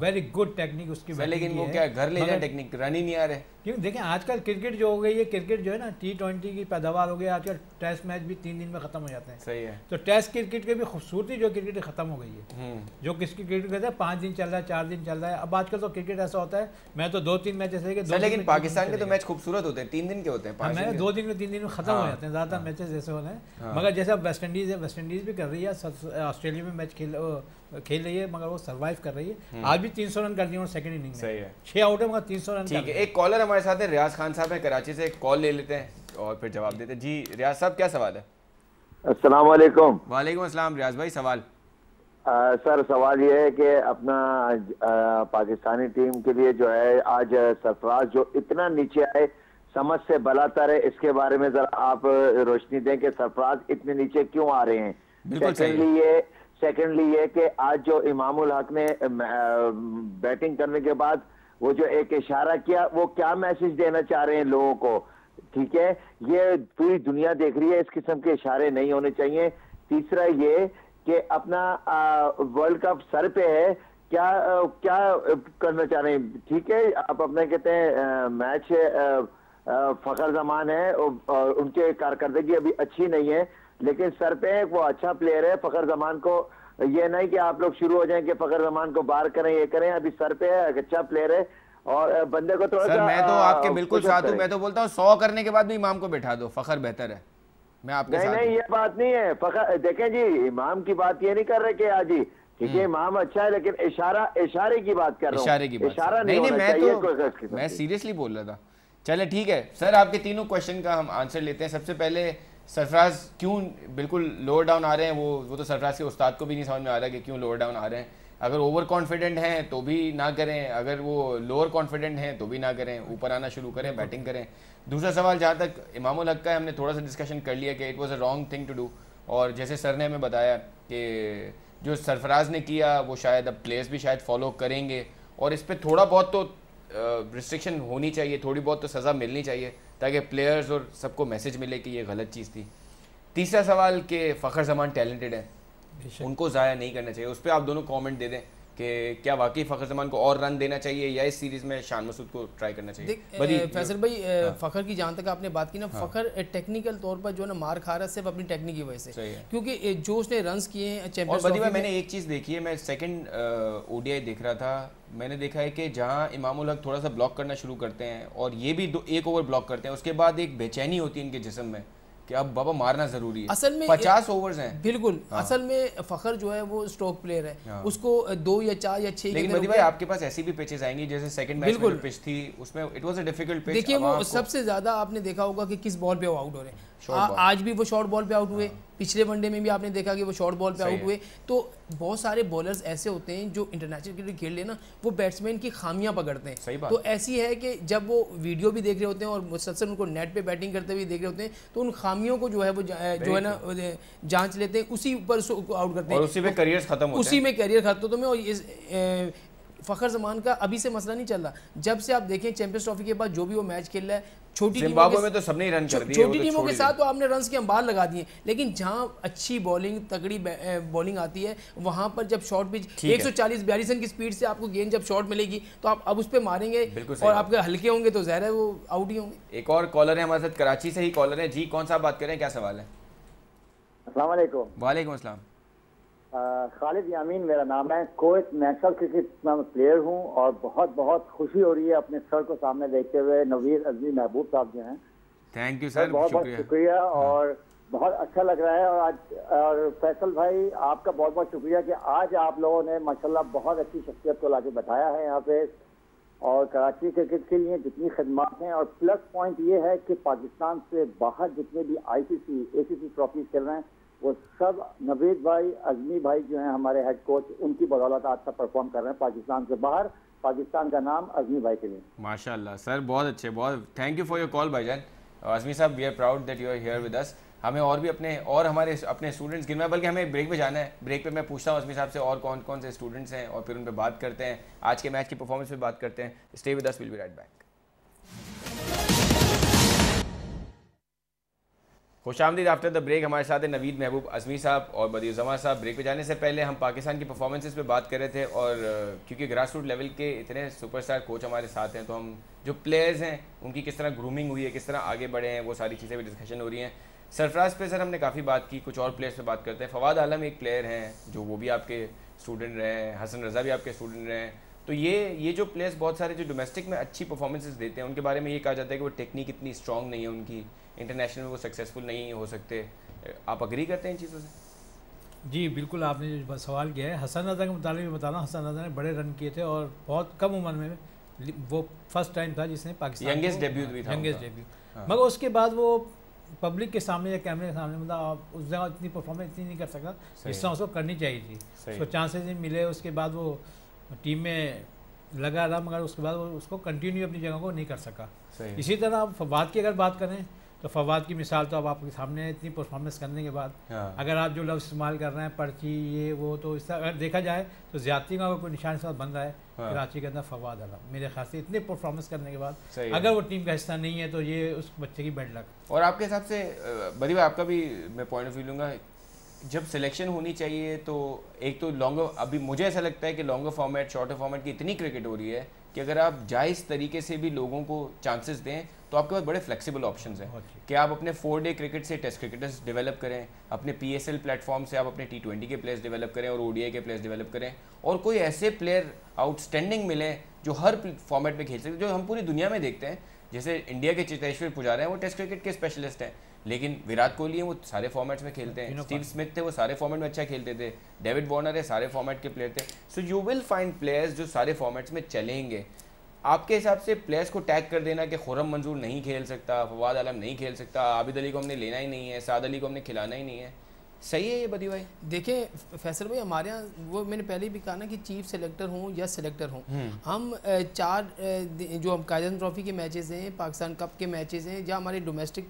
very good technique उसकी,
लेकिन वो क्या घर ले जाए टेक्निक, रन ही नहीं आ रहे।
क्योंकि देखें आजकल क्रिकेट जो हो गई है, क्रिकेट जो है ना T20 की पैदावार हो गई, आजकल टेस्ट मैच भी 3 दिन में खत्म हो जाते हैं।
सही है, तो
टेस्ट क्रिकेट की भी खूबसूरती जो क्रिकेट खत्म हो गई है। जो किसकी क्रिकेट कहते हैं 5 दिन चल रहा है, 4 दिन चल रहा है, अब आजकल तो क्रिकेट ऐसा होता है मैं तो 2-3 मैच ऐसे
कि लेकिन पाकिस्तान के तो मैच खूबसूरत होते हैं, 3 दिन के होते हैं,
2 दिन में 3 दिन में खत्म हो जाते हैं ज़्यादातर मैचेस जैसे होने हैं। मगर जैसे अब वेस्ट इंडीज़ है, वेस्ट इंडीज़ भी कर रही है, ऑस्ट्रेलिया में मैच खेल रही है, मगर वो सर्वाइव कर रही है। आज भी 300 रन कर दिए सेकंड इनिंग में,
सही है,
6 आउट है मगर 300 रन।
ठीक है, एक कॉलर हमारे साथ है, रियाज खान साहब है कराची से, कॉल ले लेते हैं और फिर जवाब देते हैं। जी रियाज साहब, क्या सवाल है?
अस्सलाम वालेकुम।
वालेकुम अस्सलाम रियाज भाई, सवाल?
सर सवाल ये है कि अपना पाकिस्तानी टीम के लिए जो है आज सरफराज जो इतना नीचे आए, समझ से बलातर है, इसके बारे में जरा आप रोशनी दें कि सरफराज इतने नीचे क्यों आ रहे हैं। सेकेंडली ये कि आज जो इमामुल हक ने बैटिंग करने के बाद वो जो एक इशारा किया, वो क्या मैसेज देना चाह रहे हैं लोगों को? ठीक है, ये पूरी दुनिया देख रही है, इस किस्म के इशारे नहीं होने चाहिए। तीसरा ये कि अपना वर्ल्ड कप सर पे है, क्या करना चाह रहे हैं? ठीक है, आप अपने कहते हैं मैच फखर जमान है और उनके कारकर्दगी अभी अच्छी नहीं है, लेकिन सर पे है, वो अच्छा प्लेयर है। फखर जमान को ये नहीं कि आप लोग शुरू हो जाएं कि फखर जमान को बाहर करें, ये करें, अभी सर पे है, अच्छा प्लेयर है और बंदे को थोड़ा सा।
मैं तो आपके बिल्कुल साथ हूं, मैं तो बोलता हूँ 100 करने के बाद भी इमाम को बैठा दो, फखर बेहतर है। मैं आपके साथ
नहीं, ये बात नहीं है। फखर देखें जी, इमाम की बात ये नहीं कर रहे कि आज ही ठीक है इमाम अच्छा है, लेकिन इशारे की बात कर रहा हूँ, इशारा नहीं,
मैं सीरियसली बोल रहा था। चले ठीक है सर, आपके तीनों क्वेश्चन का हम आंसर लेते हैं। सबसे पहले सरफराज क्यों बिल्कुल लोअर डाउन आ रहे हैं, वो तो सरफराज के उस्ताद को भी नहीं समझ में आ रहा है कि क्यों लोअर डाउन आ रहे हैं। अगर ओवर कॉन्फिडेंट हैं तो भी ना करें, अगर वो लोअर कॉन्फिडेंट हैं तो भी ना करें, ऊपर आना शुरू करें, बैटिंग करें। दूसरा सवाल जहाँ तक इमामुल हक का है, हमने थोड़ा सा डिस्कशन कर लिया कि it was a wrong thing to do, और जैसे सर ने हमें बताया कि जो सरफराज ने किया वो शायद अब प्लेयर्स भी शायद फॉलो करेंगे, और इस पर थोड़ा बहुत तो रिस्ट्रिक्शन होनी चाहिए, थोड़ी बहुत तो सज़ा मिलनी चाहिए, ताकि प्लेयर्स और सबको मैसेज मिले कि ये गलत चीज़ थी। तीसरा सवाल कि फ़खर जमान टैलेंटेड है, उनको ज़ाया नहीं करना चाहिए, उस पर आप दोनों कमेंट दे दें कि क्या वाकई फ़खर जमान को और रन देना चाहिए या इस सीरीज़ में शान मसूद को ट्राई करना चाहिए?
फैसल भाई, फ़खर की जहाँ तक आपने बात की ना, फ़खर टेक्निकल तौर पर जो है ना मार खा रहा है सिर्फ अपनी टेक्निक की वजह से, क्योंकि जो उसने रन्स किए हैं चैंपियंस ट्रॉफी में।
मैंने एक चीज़ देखी है, मैं सेकंड ODI देख रहा था, मैंने देखा है कि जहाँ इमामुल हक थोड़ा सा ब्लॉक करना शुरू करते हैं और ये भी एक ओवर ब्लॉक करते हैं, उसके बाद एक बेचैनी होती है इनके जिस्म में कि अब बाबा मारना जरूरी है।
असल में
50 ओवर्स हैं बिल्कुल।
असल में फखर जो है वो स्ट्रोक प्लेयर है, उसको 2 या 4 या 6।
लेकिन मदी भाई आपके पास ऐसी भी पिचेस आएंगी, जैसे सेकंड मैच में पिच थी उसमें it was a difficult pitch.
देखिए वो सबसे ज्यादा आपने देखा होगा कि किस बॉल पे वो आउट हो रहे हैं। आज भी वो शॉर्ट बॉल पे आउट हुए, पिछले वनडे में भी आपने देखा कि वो शॉर्ट बॉल पे आउट हुए। तो बहुत सारे बॉलर्स ऐसे होते हैं जो इंटरनेशनल क्रिकेट खेल ले ना, वो बैट्समैन की खामियां पकड़ते हैं। तो ऐसी है कि जब वो वीडियो भी देख रहे होते हैं और मुसलसल उनको नेट पे बैटिंग करते हुए देख रहे होते हैं, तो उन खामियों को जो है वो जो है ना जांच लेते हैं, उसी ऊपर आउट करते हैं,
उसी में करियर खत्म होता है,
उसी में करियर खत्म होता है। और इस फ़खर जमान का अभी से मसला नहीं चल रहा, जब से आप देखें चैंपियंस ट्रॉफी के बाद जो भी वो मैच खेल रहा है, छोटी टीमों में
तो सबने रन कर दिए,
छोटी टीमों के साथ तो आपने रन्स के अंबार लगा दिए, लेकिन जहां अच्छी बॉलिंग तगड़ी बॉलिंग आती है वहां पर जब शॉर्ट पिच 140-42 रन की स्पीड से आपको गेंद जब शॉर्ट मिलेगी तो आप अब उस पर मारेंगे और आपके हल्के होंगे तो ज़ाहिर है वो आउट ही होंगे।
एक और कॉलर है हमारे साथ, कराची से ही कॉलर है जी, कौन सा बात करें, क्या सवाल है?
अस्सलाम वालेकुम।
वालेकुम अस्सलाम।
खालिद यामीन मेरा नाम है, कोच नेशनल क्रिकेट प्लेयर हूँ और बहुत बहुत खुशी हो रही है अपने सर को सामने देखते हुए। नवीद अजमी महबूब साहब जो हैं,
थैंक यू सर,
बहुत बहुत शुक्रिया और बहुत अच्छा लग रहा है। और आज और फैसल भाई आपका बहुत बहुत शुक्रिया कि आज आप लोगों ने माशाल्लाह बहुत अच्छी शख्सियत को लाके बैठाया है यहाँ पे, और कराची क्रिकेट के लिए जितनी खिदमत हैं। और प्लस पॉइंट ये है कि पाकिस्तान से बाहर जितने भी ICC ACC ट्रॉफी खेल रहे हैं वो सब नवीद भाई अजमी भाई जो हैं हमारे हेड कोच, उनकी बदौलत आज तक परफॉर्म कर रहे हैं पाकिस्तान से बाहर। पाकिस्तान का नाम अजमी भाई के लिए।
माशाल्लाह सर, बहुत अच्छे, बहुत thank you for your call भाईजान। अजमी साहब, we are proud that you are here with us. हमें और भी हमारे अपने स्टूडेंट्स गिनवा, बल्कि हमें ब्रेक पे जाना है। ब्रेक पे मैं पूछता हूँ अजमी साहब से और कौन कौन से स्टूडेंट्स हैं और फिर उन पर बात करते हैं, आज के मैच की परफॉर्मेंस पे बात करते हैं। Stay with us, will be right back. खुशामदीद आफ्टर द ब्रेक। हमारे साथ है नवीद महबूब अजमी साहब और बदियुज़्ज़मा साहब। ब्रेक पे जाने से पहले हम पाकिस्तान की परफॉर्मेंसेस पे बात कर रहे थे, और क्योंकि ग्रास रूट लेवल के इतने सुपरस्टार कोच हमारे साथ हैं, तो हम जो प्लेयर्स हैं उनकी किस तरह ग्रूमिंग हुई है, किस तरह आगे बढ़े हैं, वो सारी चीज़ें भी डिस्कशन हो रही हैं। सरफराज पे सर हमने काफ़ी बात की, कुछ और प्लेयर्स पे बात करते हैं। फवाद आलम एक प्लेयर हैं जो वो भी आपके स्टूडेंट रहे हैं, हसन रज़ा भी आपके स्टूडेंट रहे हैं। तो ये जो प्लेयर्स बहुत सारे जो डोमेस्टिक में अच्छी परफॉर्मेंसेस देते हैं, उनके बारे में ये कहा जाता है कि वो टेक्निक इतनी स्ट्रॉन्ग नहीं है उनकी, इंटरनेशनल में वो सक्सेसफुल नहीं हो सकते। आप अग्री करते हैं इन चीज़ों से?
जी बिल्कुल, आपने जो सवाल किया है, हसन रज़ा के मुताबिक भी बताना, हसन रज़ा ने बड़े रन किए थे और बहुत कम उम्र में वो फर्स्ट टाइम था जिसने पाकिस्तान
यंगेस्ट डेब्यू भी था,
यंगेस्ट डेब्यू। मगर उसके बाद वो पब्लिक के सामने या कैमरे के सामने मतलब उस जगह इतनी परफॉर्मेंस इतनी नहीं कर सका जिस तरह उसको करनी चाहिए थी। उसको चांसेस नहीं मिले, उसके बाद वो टीम में लगा रहा, मगर उसके बाद वो उसको कंटिन्यू अपनी जगह को नहीं कर सका। इसी तरह आप फवाद की अगर बात करें तो फवाद की मिसाल तो अब आपके सामने है। इतनी परफॉर्मेंस करने के बाद अगर आप जो लफ्ज़ इस्तेमाल कर रहे हैं, पर्ची ये वो, तो इस अगर देखा जाए तो ज़्यादती का कोई निशान साथ बन रहा है कराची के अंदर फवाद आलम। मेरे ख्याल से इतनी परफॉर्मेंस करने के बाद अगर वो टीम का हिस्सा नहीं है तो ये उस बच्चे की बैड लक।
और आपके हिसाब से बदी भाई, आपका भी मैं पॉइंट ऑफ व्यू लूँगा, जब सिलेक्शन होनी चाहिए तो एक तो लॉन्गर, अभी मुझे ऐसा लगता है कि लॉन्गर फॉर्मेट, शॉर्टर फॉर्मेट की इतनी क्रिकेट हो रही है कि अगर आप जायज़ तरीके से भी लोगों को चांसेस दें तो आपके पास बड़े फ्लेक्सिबल ऑप्शंस हैं कि आप अपने 4 डे क्रिकेट से टेस्ट क्रिकेटर्स डेवलप करें, अपने PSL प्लेटफॉर्म से आप अपने T20 के प्लेयर्स डेवलप करें और ODI के प्लेयर्स डेवलप करें, और कोई ऐसे प्लेयर आउटस्टैंडिंग मिले जो हर फॉर्मेट में खेल सकते, जो हम पूरी दुनिया में देखते हैं। जैसे इंडिया के चेतेश्वर पुजारा हैं, वो टेस्ट क्रिकेट के स्पेशलिस्ट हैं, लेकिन विराट कोहली हैं, वो सारे फॉर्मेट्स में खेलते हैं। स्टीव स्मिथ थे, वो सारे फॉर्मेट में अच्छा खेलते थे। डेविड वार्नर है, सारे फॉर्मेट के प्लेयर थे। So you will find players जो सारे फॉर्मेट्स में चलेंगे। आपके हिसाब से प्लेयर्स को टैग कर देना कि खुर्रम मंजूर नहीं खेल सकता, फवाद आलम नहीं खेल सकता, आबिद अली को हमने लेना ही नहीं है, साद अली को हमने खिलाना ही नहीं है, सही है ये बदी भाई?
देखिए फैसल भाई, हमारे यहाँ वो मैंने पहले भी कहा ना कि चीफ सेलेक्टर हूँ या सेलेक्टर हूँ, हम 4 जो हम कायदन ट्रॉफी के मैचेस हैं, पाकिस्तान कप के मैचेस हैं, या हमारे डोमेस्टिक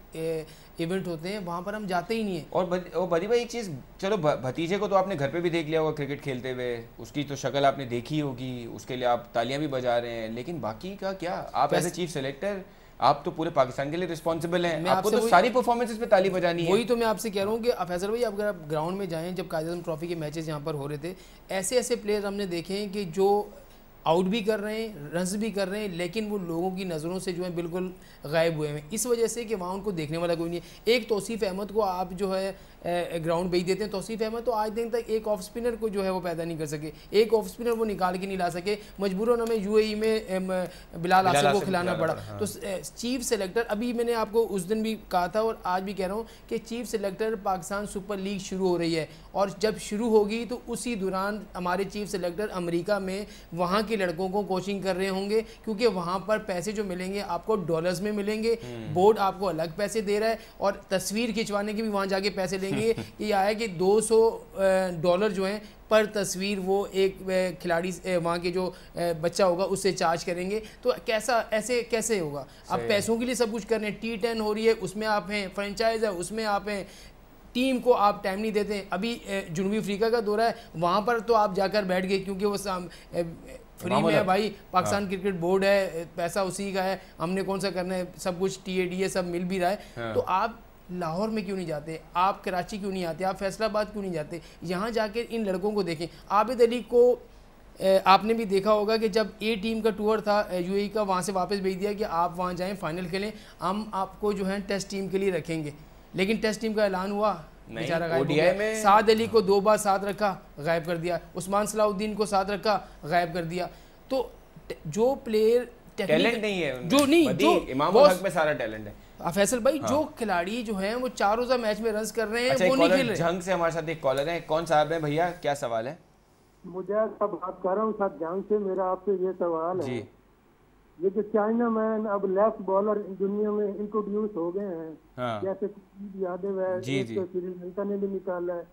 इवेंट होते हैं, वहाँ पर हम जाते ही नहीं हैं।
और बदी भाई एक चीज़, चलो भतीजे को तो आपने घर पे भी देख लिया होगा क्रिकेट खेलते हुए, उसकी तो शक्ल आपने देखी होगी, उसके लिए आप तालियां भी बजा रहे हैं, लेकिन बाकी का क्या? आप एज ए चीफ सेलेक्टर, आप तो पूरे पाकिस्तान के लिए रिस्पॉन्सिबल हैं, आपको तो सारी परफॉर्मेंसेस पे ताली बजानी है।
वही तो मैं आपसे कह रहा हूँ कि फैसल भाई, अगर आप ग्राउंड में जाएं, जब कायदे ट्रॉफी के मैचेस यहाँ पर हो रहे थे, ऐसे ऐसे प्लेयर हमने देखे हैं कि जो आउट भी कर रहे हैं, रन्स भी कर रहे हैं, लेकिन वो लोगों की नज़रों से जो है बिल्कुल गायब हुए हैं, इस वजह से कि वहाँ उनको देखने वाला कोई नहीं है। एक तौसीफ अहमद को आप जो है ग्राउंड भेज देते हैं, तौसीफ अहमद तो आज दिन तक एक ऑफ स्पिनर को जो है वो पैदा नहीं कर सके, एक ऑफ स्पिनर वो निकाल के नहीं ला सके, मजबूरन हमें UAE में बिलाल आसिफ को खिलाना पड़ा। तो चीफ सेलेक्टर, अभी मैंने आपको उस दिन भी कहा था और आज भी कह रहा हूँ कि chief selector Pakistan super league शुरू हो रही है, और जब शुरू होगी तो उसी दौरान हमारे चीफ सेलेक्टर अमेरिका में वहाँ के लड़कों को कोचिंग कर रहे होंगे, क्योंकि वहाँ पर पैसे जो मिलेंगे आपको डॉलर्स में मिलेंगे, बोर्ड आपको अलग पैसे दे रहा है, और तस्वीर खिंचवाने के भी वहाँ जाके पैसे लेंगे। ये आया कि $200 जो हैं पर तस्वीर वो एक खिलाड़ी वहाँ के जो बच्चा होगा उससे चार्ज करेंगे। तो ऐसे कैसे होगा? आप पैसों के लिए सब कुछ कर रहे हैं, T10 हो रही है उसमें आप हैं, फ्रेंचाइज है उसमें आप हैं, टीम को आप टाइम नहीं देते। अभी जनूबी अफ्रीका का दौरा है, वहाँ पर तो आप जाकर बैठ गए क्योंकि वो फ्री में है भाई, पाकिस्तान क्रिकेट बोर्ड है, पैसा उसी का है, हमने कौन सा करना है, सब कुछ TADA सब मिल भी रहा है। तो आप लाहौर में क्यों नहीं जाते, आप कराची क्यों नहीं आते, आप फैसलाबाद क्यों नहीं जाते, यहाँ जाकर इन लड़कों को देखें। आबिद अली को आपने भी देखा होगा कि जब A टीम का टूर था UAE का, वहाँ से वापस भेज दिया कि आप वहाँ जाएं फाइनल खेलें, हम आपको जो है टेस्ट टीम के लिए रखेंगे, लेकिन टेस्ट टीम का ऐलान हुआ बेचारा गायब हो गया। साद अली को 2 बार साथ रखा, गायब कर दिया। उस्मान सलाउद्दीन को साथ रखा, गायब कर दिया। तो जो प्लेयर
टैलेंट नहीं है,
जो नहीं, जो
इमामुल हक में सारा टैलेंट है।
फैसल भाई, जो खिलाड़ी जो हैं वो 4 रोजा मैच में रन कर रहे हैं, वो नहीं खेल रहे।
जंग से हमारे साथ एक कॉलर है। कौन साहब है भैया, क्या सवाल है?
मुझे सब बात कर रहा हूँ साथ जंग से। मेरा आपसे ये सवाल है, ये जो चाइना मैन अब लेफ्ट बॉलर दुनिया में इंट्रोड्यूस हो गए हैं,
हाँ।
जैसे यादव है, एक श्रीलंका ने भी निकाला है,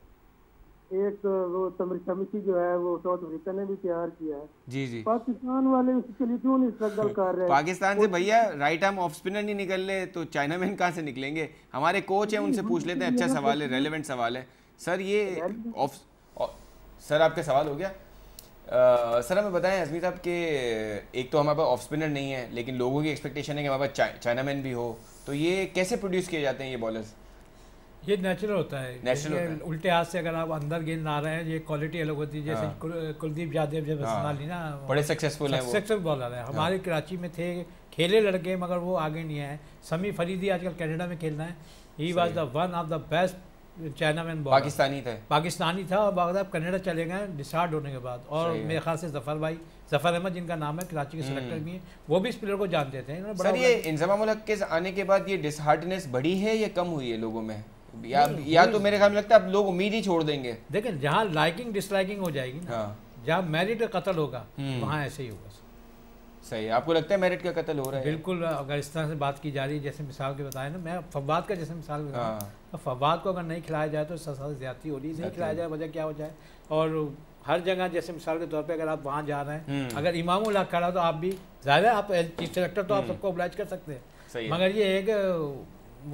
एक वो शमी जो है वो साउथ अफ्रीका ने भी तैयार किया है।
जी।
पाकिस्तान वाले उसके लिए क्यों नहीं स्ट्रगल कर रहे हैं?
पाकिस्तान से भैया राइट आर्म ऑफ स्पिनर नहीं निकल रहे तो चाइना मैन कहाँ से निकलेंगे? हमारे कोच हैं, उनसे पूछ लेते हैं। अच्छा सवाल है, रेलेवेंट सवाल है सर। ये सर आपका सवाल हो गया। सर हमें बताएं अज़मी साहब के, एक तो हमारे पास ऑफ स्पिनर नहीं है, लेकिन लोगों की एक्सपेक्टेशन है कि हमारे पास चाइना मैन भी हो, तो ये कैसे प्रोड्यूस किए जाते हैं ये बॉलर्स?
ये नेचुरल होता है।
नेचुरल
उल्टे हाथ से अगर आप अंदर गेंद आ रहे हैं, ये क्वालिटी अलग होती है। जैसे कुलदीप यादव जब ली ना,
बड़े सक्सेसफुल हैं,
सक्सेसफुल बॉलर है। हमारे कराची में थे, खेले लड़के, मगर वो आगे नहीं आए। समी फरीदी आजकल कनाडा में खेलना है। He was the one of the best China man bowler. Pakistani था और बाद अब कनाडा चले गए डिस्चार्ज होने के बाद। और मेरे ख्याल से जफर अहमद जिनका नाम है, कराची के सिलेक्टर भी हैं, वो भी इस प्लेयर को जानते थे।
सर ये इंजमामुल हक के आने के बाद ये डिसहार्टनेस बढ़ी है या कम हुई है लोगों में? या तो मेरे ख्याल में लगता है अब लोग उम्मीद ही छोड़ देंगे।
देखिए, जहाँ लाइकिंग डिसलाइकिंग हो जाएगी ना, जहाँ मेरिट का कत्ल होगा, वहाँ ऐसे ही होगा।
सही है, आपको लगता है मेरिट का कत्ल हो रहा है?
बिल्कुल। अगर इस तरह से बात की जा रही है, जैसे मिसाल के बताया ना, मैं फवाद का जैसे मिसाल बताया, तो फवाद को अगर नहीं खिलाया जाए तो ज्यादती हो रही है। नहीं खिलाया जाए, वजह क्या हो जाए? और हर जगह जैसे मिसाल के तौर पे अगर आप वहाँ जा रहे हैं, अगर इमामुल हक खड़ा तो आप भी ज़्यादा, आप चीफ सेलेक्टर तो आप सबको ऑब्लाइज कर सकते हैं, मगर ये है कि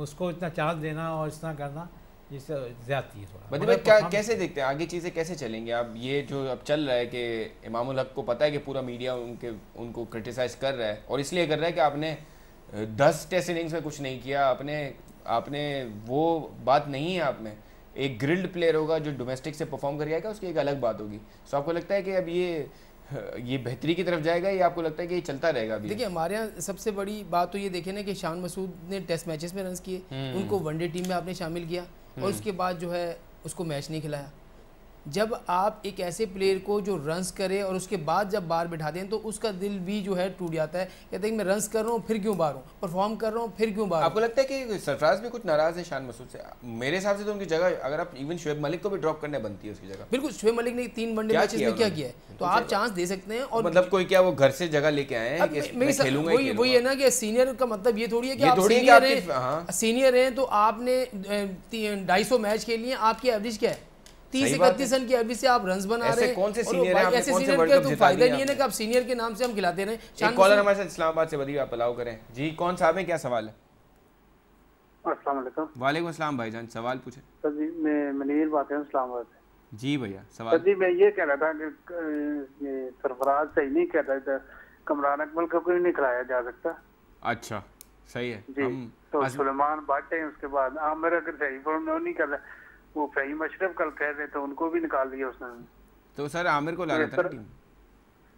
उसको इतना चांस देना और इस तरह करना, जिससे ज्यादती है थोड़ा।
मतलब क्या कैसे देखते हैं आगे चीज़ें कैसे चलेंगे? अब ये जो अब चल रहा है कि इमामुल हक को पता है कि पूरा मीडिया उनको क्रिटिसाइज़ कर रहा है, और इसलिए कर रहा है कि आपने 10 टेस्ट इनिंग्स में कुछ नहीं किया, आपने वो बात नहीं है आप में। एक ग्रिल्ड प्लेयर होगा जो डोमेस्टिक से परफॉर्म कर जाएगा, उसकी एक अलग बात होगी। सो आपको लगता है कि अब ये बेहतरी की तरफ जाएगा, या आपको लगता है कि ये चलता रहेगा?
देखिए, हमारे यहाँ सबसे बड़ी बात तो ये देखे ना कि शान मसूद ने टेस्ट मैचेस में रन किए, उनको वनडे टीम में आपने शामिल किया, और उसके बाद जो है उसको मैच नहीं खिलाया। जब आप एक ऐसे प्लेयर को जो रन्स करे और उसके बाद जब बाहर बिठा दें, तो उसका दिल भी जो है टूट जाता है। कहते हैं कि मैं रन्स कर रहा हूँ फिर क्यों बाहर हूँ, परफॉर्म कर रहा हूँ फिर क्यों बाहर।
आपको लगता है कि सरफराज भी कुछ नाराज है शान मसूद से? मेरे हिसाब से तो उनकी जगह, अगर आप इवन शुएब मलिक को भी ड्रॉप करने बनती है उसकी जगह।
बिल्कुल, शुएब मलिक ने 3 वनडे मैचेस में क्या किया है, तो आप चांस दे सकते हैं। और
मतलब कोई क्या वो घर से जगह लेके आए हैं?
वही है ना कि सीनियर का मतलब ये थोड़ी है कि आप सीनियर हैं तो आपने 250 मैच खेल लिए, आपकी एवरेज क्या है? 30-31 रन की एवरेज से आप रन्स बना रहे हैं।
कौन से सीनियर हैं?
ऐसे सीनियर के तो फायदा नहीं है ना कि आप सीनियर के नाम से हम खिलाते रहे।
एक कॉलर हमारे साथ इस्लामाबाद से, बताइए आप अलाउ करें जी। कौन साहब हैं, क्या सवाल है?
अस्सलाम वालेकुम।
वालेकुम अस्सलाम भाईजान, सवाल पूछे।
सर जी, मैं मनीर बात कर रहा हूं इस्लामाबाद से।
जी भैया सवाल।
सर जी, मैं ये कह रहा था कि सरफराज सही नहीं कह रहा था, कमरान अकमल को कोई नहीं खिलाया जा सकता।
अच्छा, सही है
जी। तो सुलेमान भट्ट है, उसके बाद आमिर अगर सही फॉर्म में नहीं कर रहा, वो फहीम अशरफ कल कह रहे थे, उनको भी निकाल दिया उसने।
तो सर आमिर को लाना था टीम।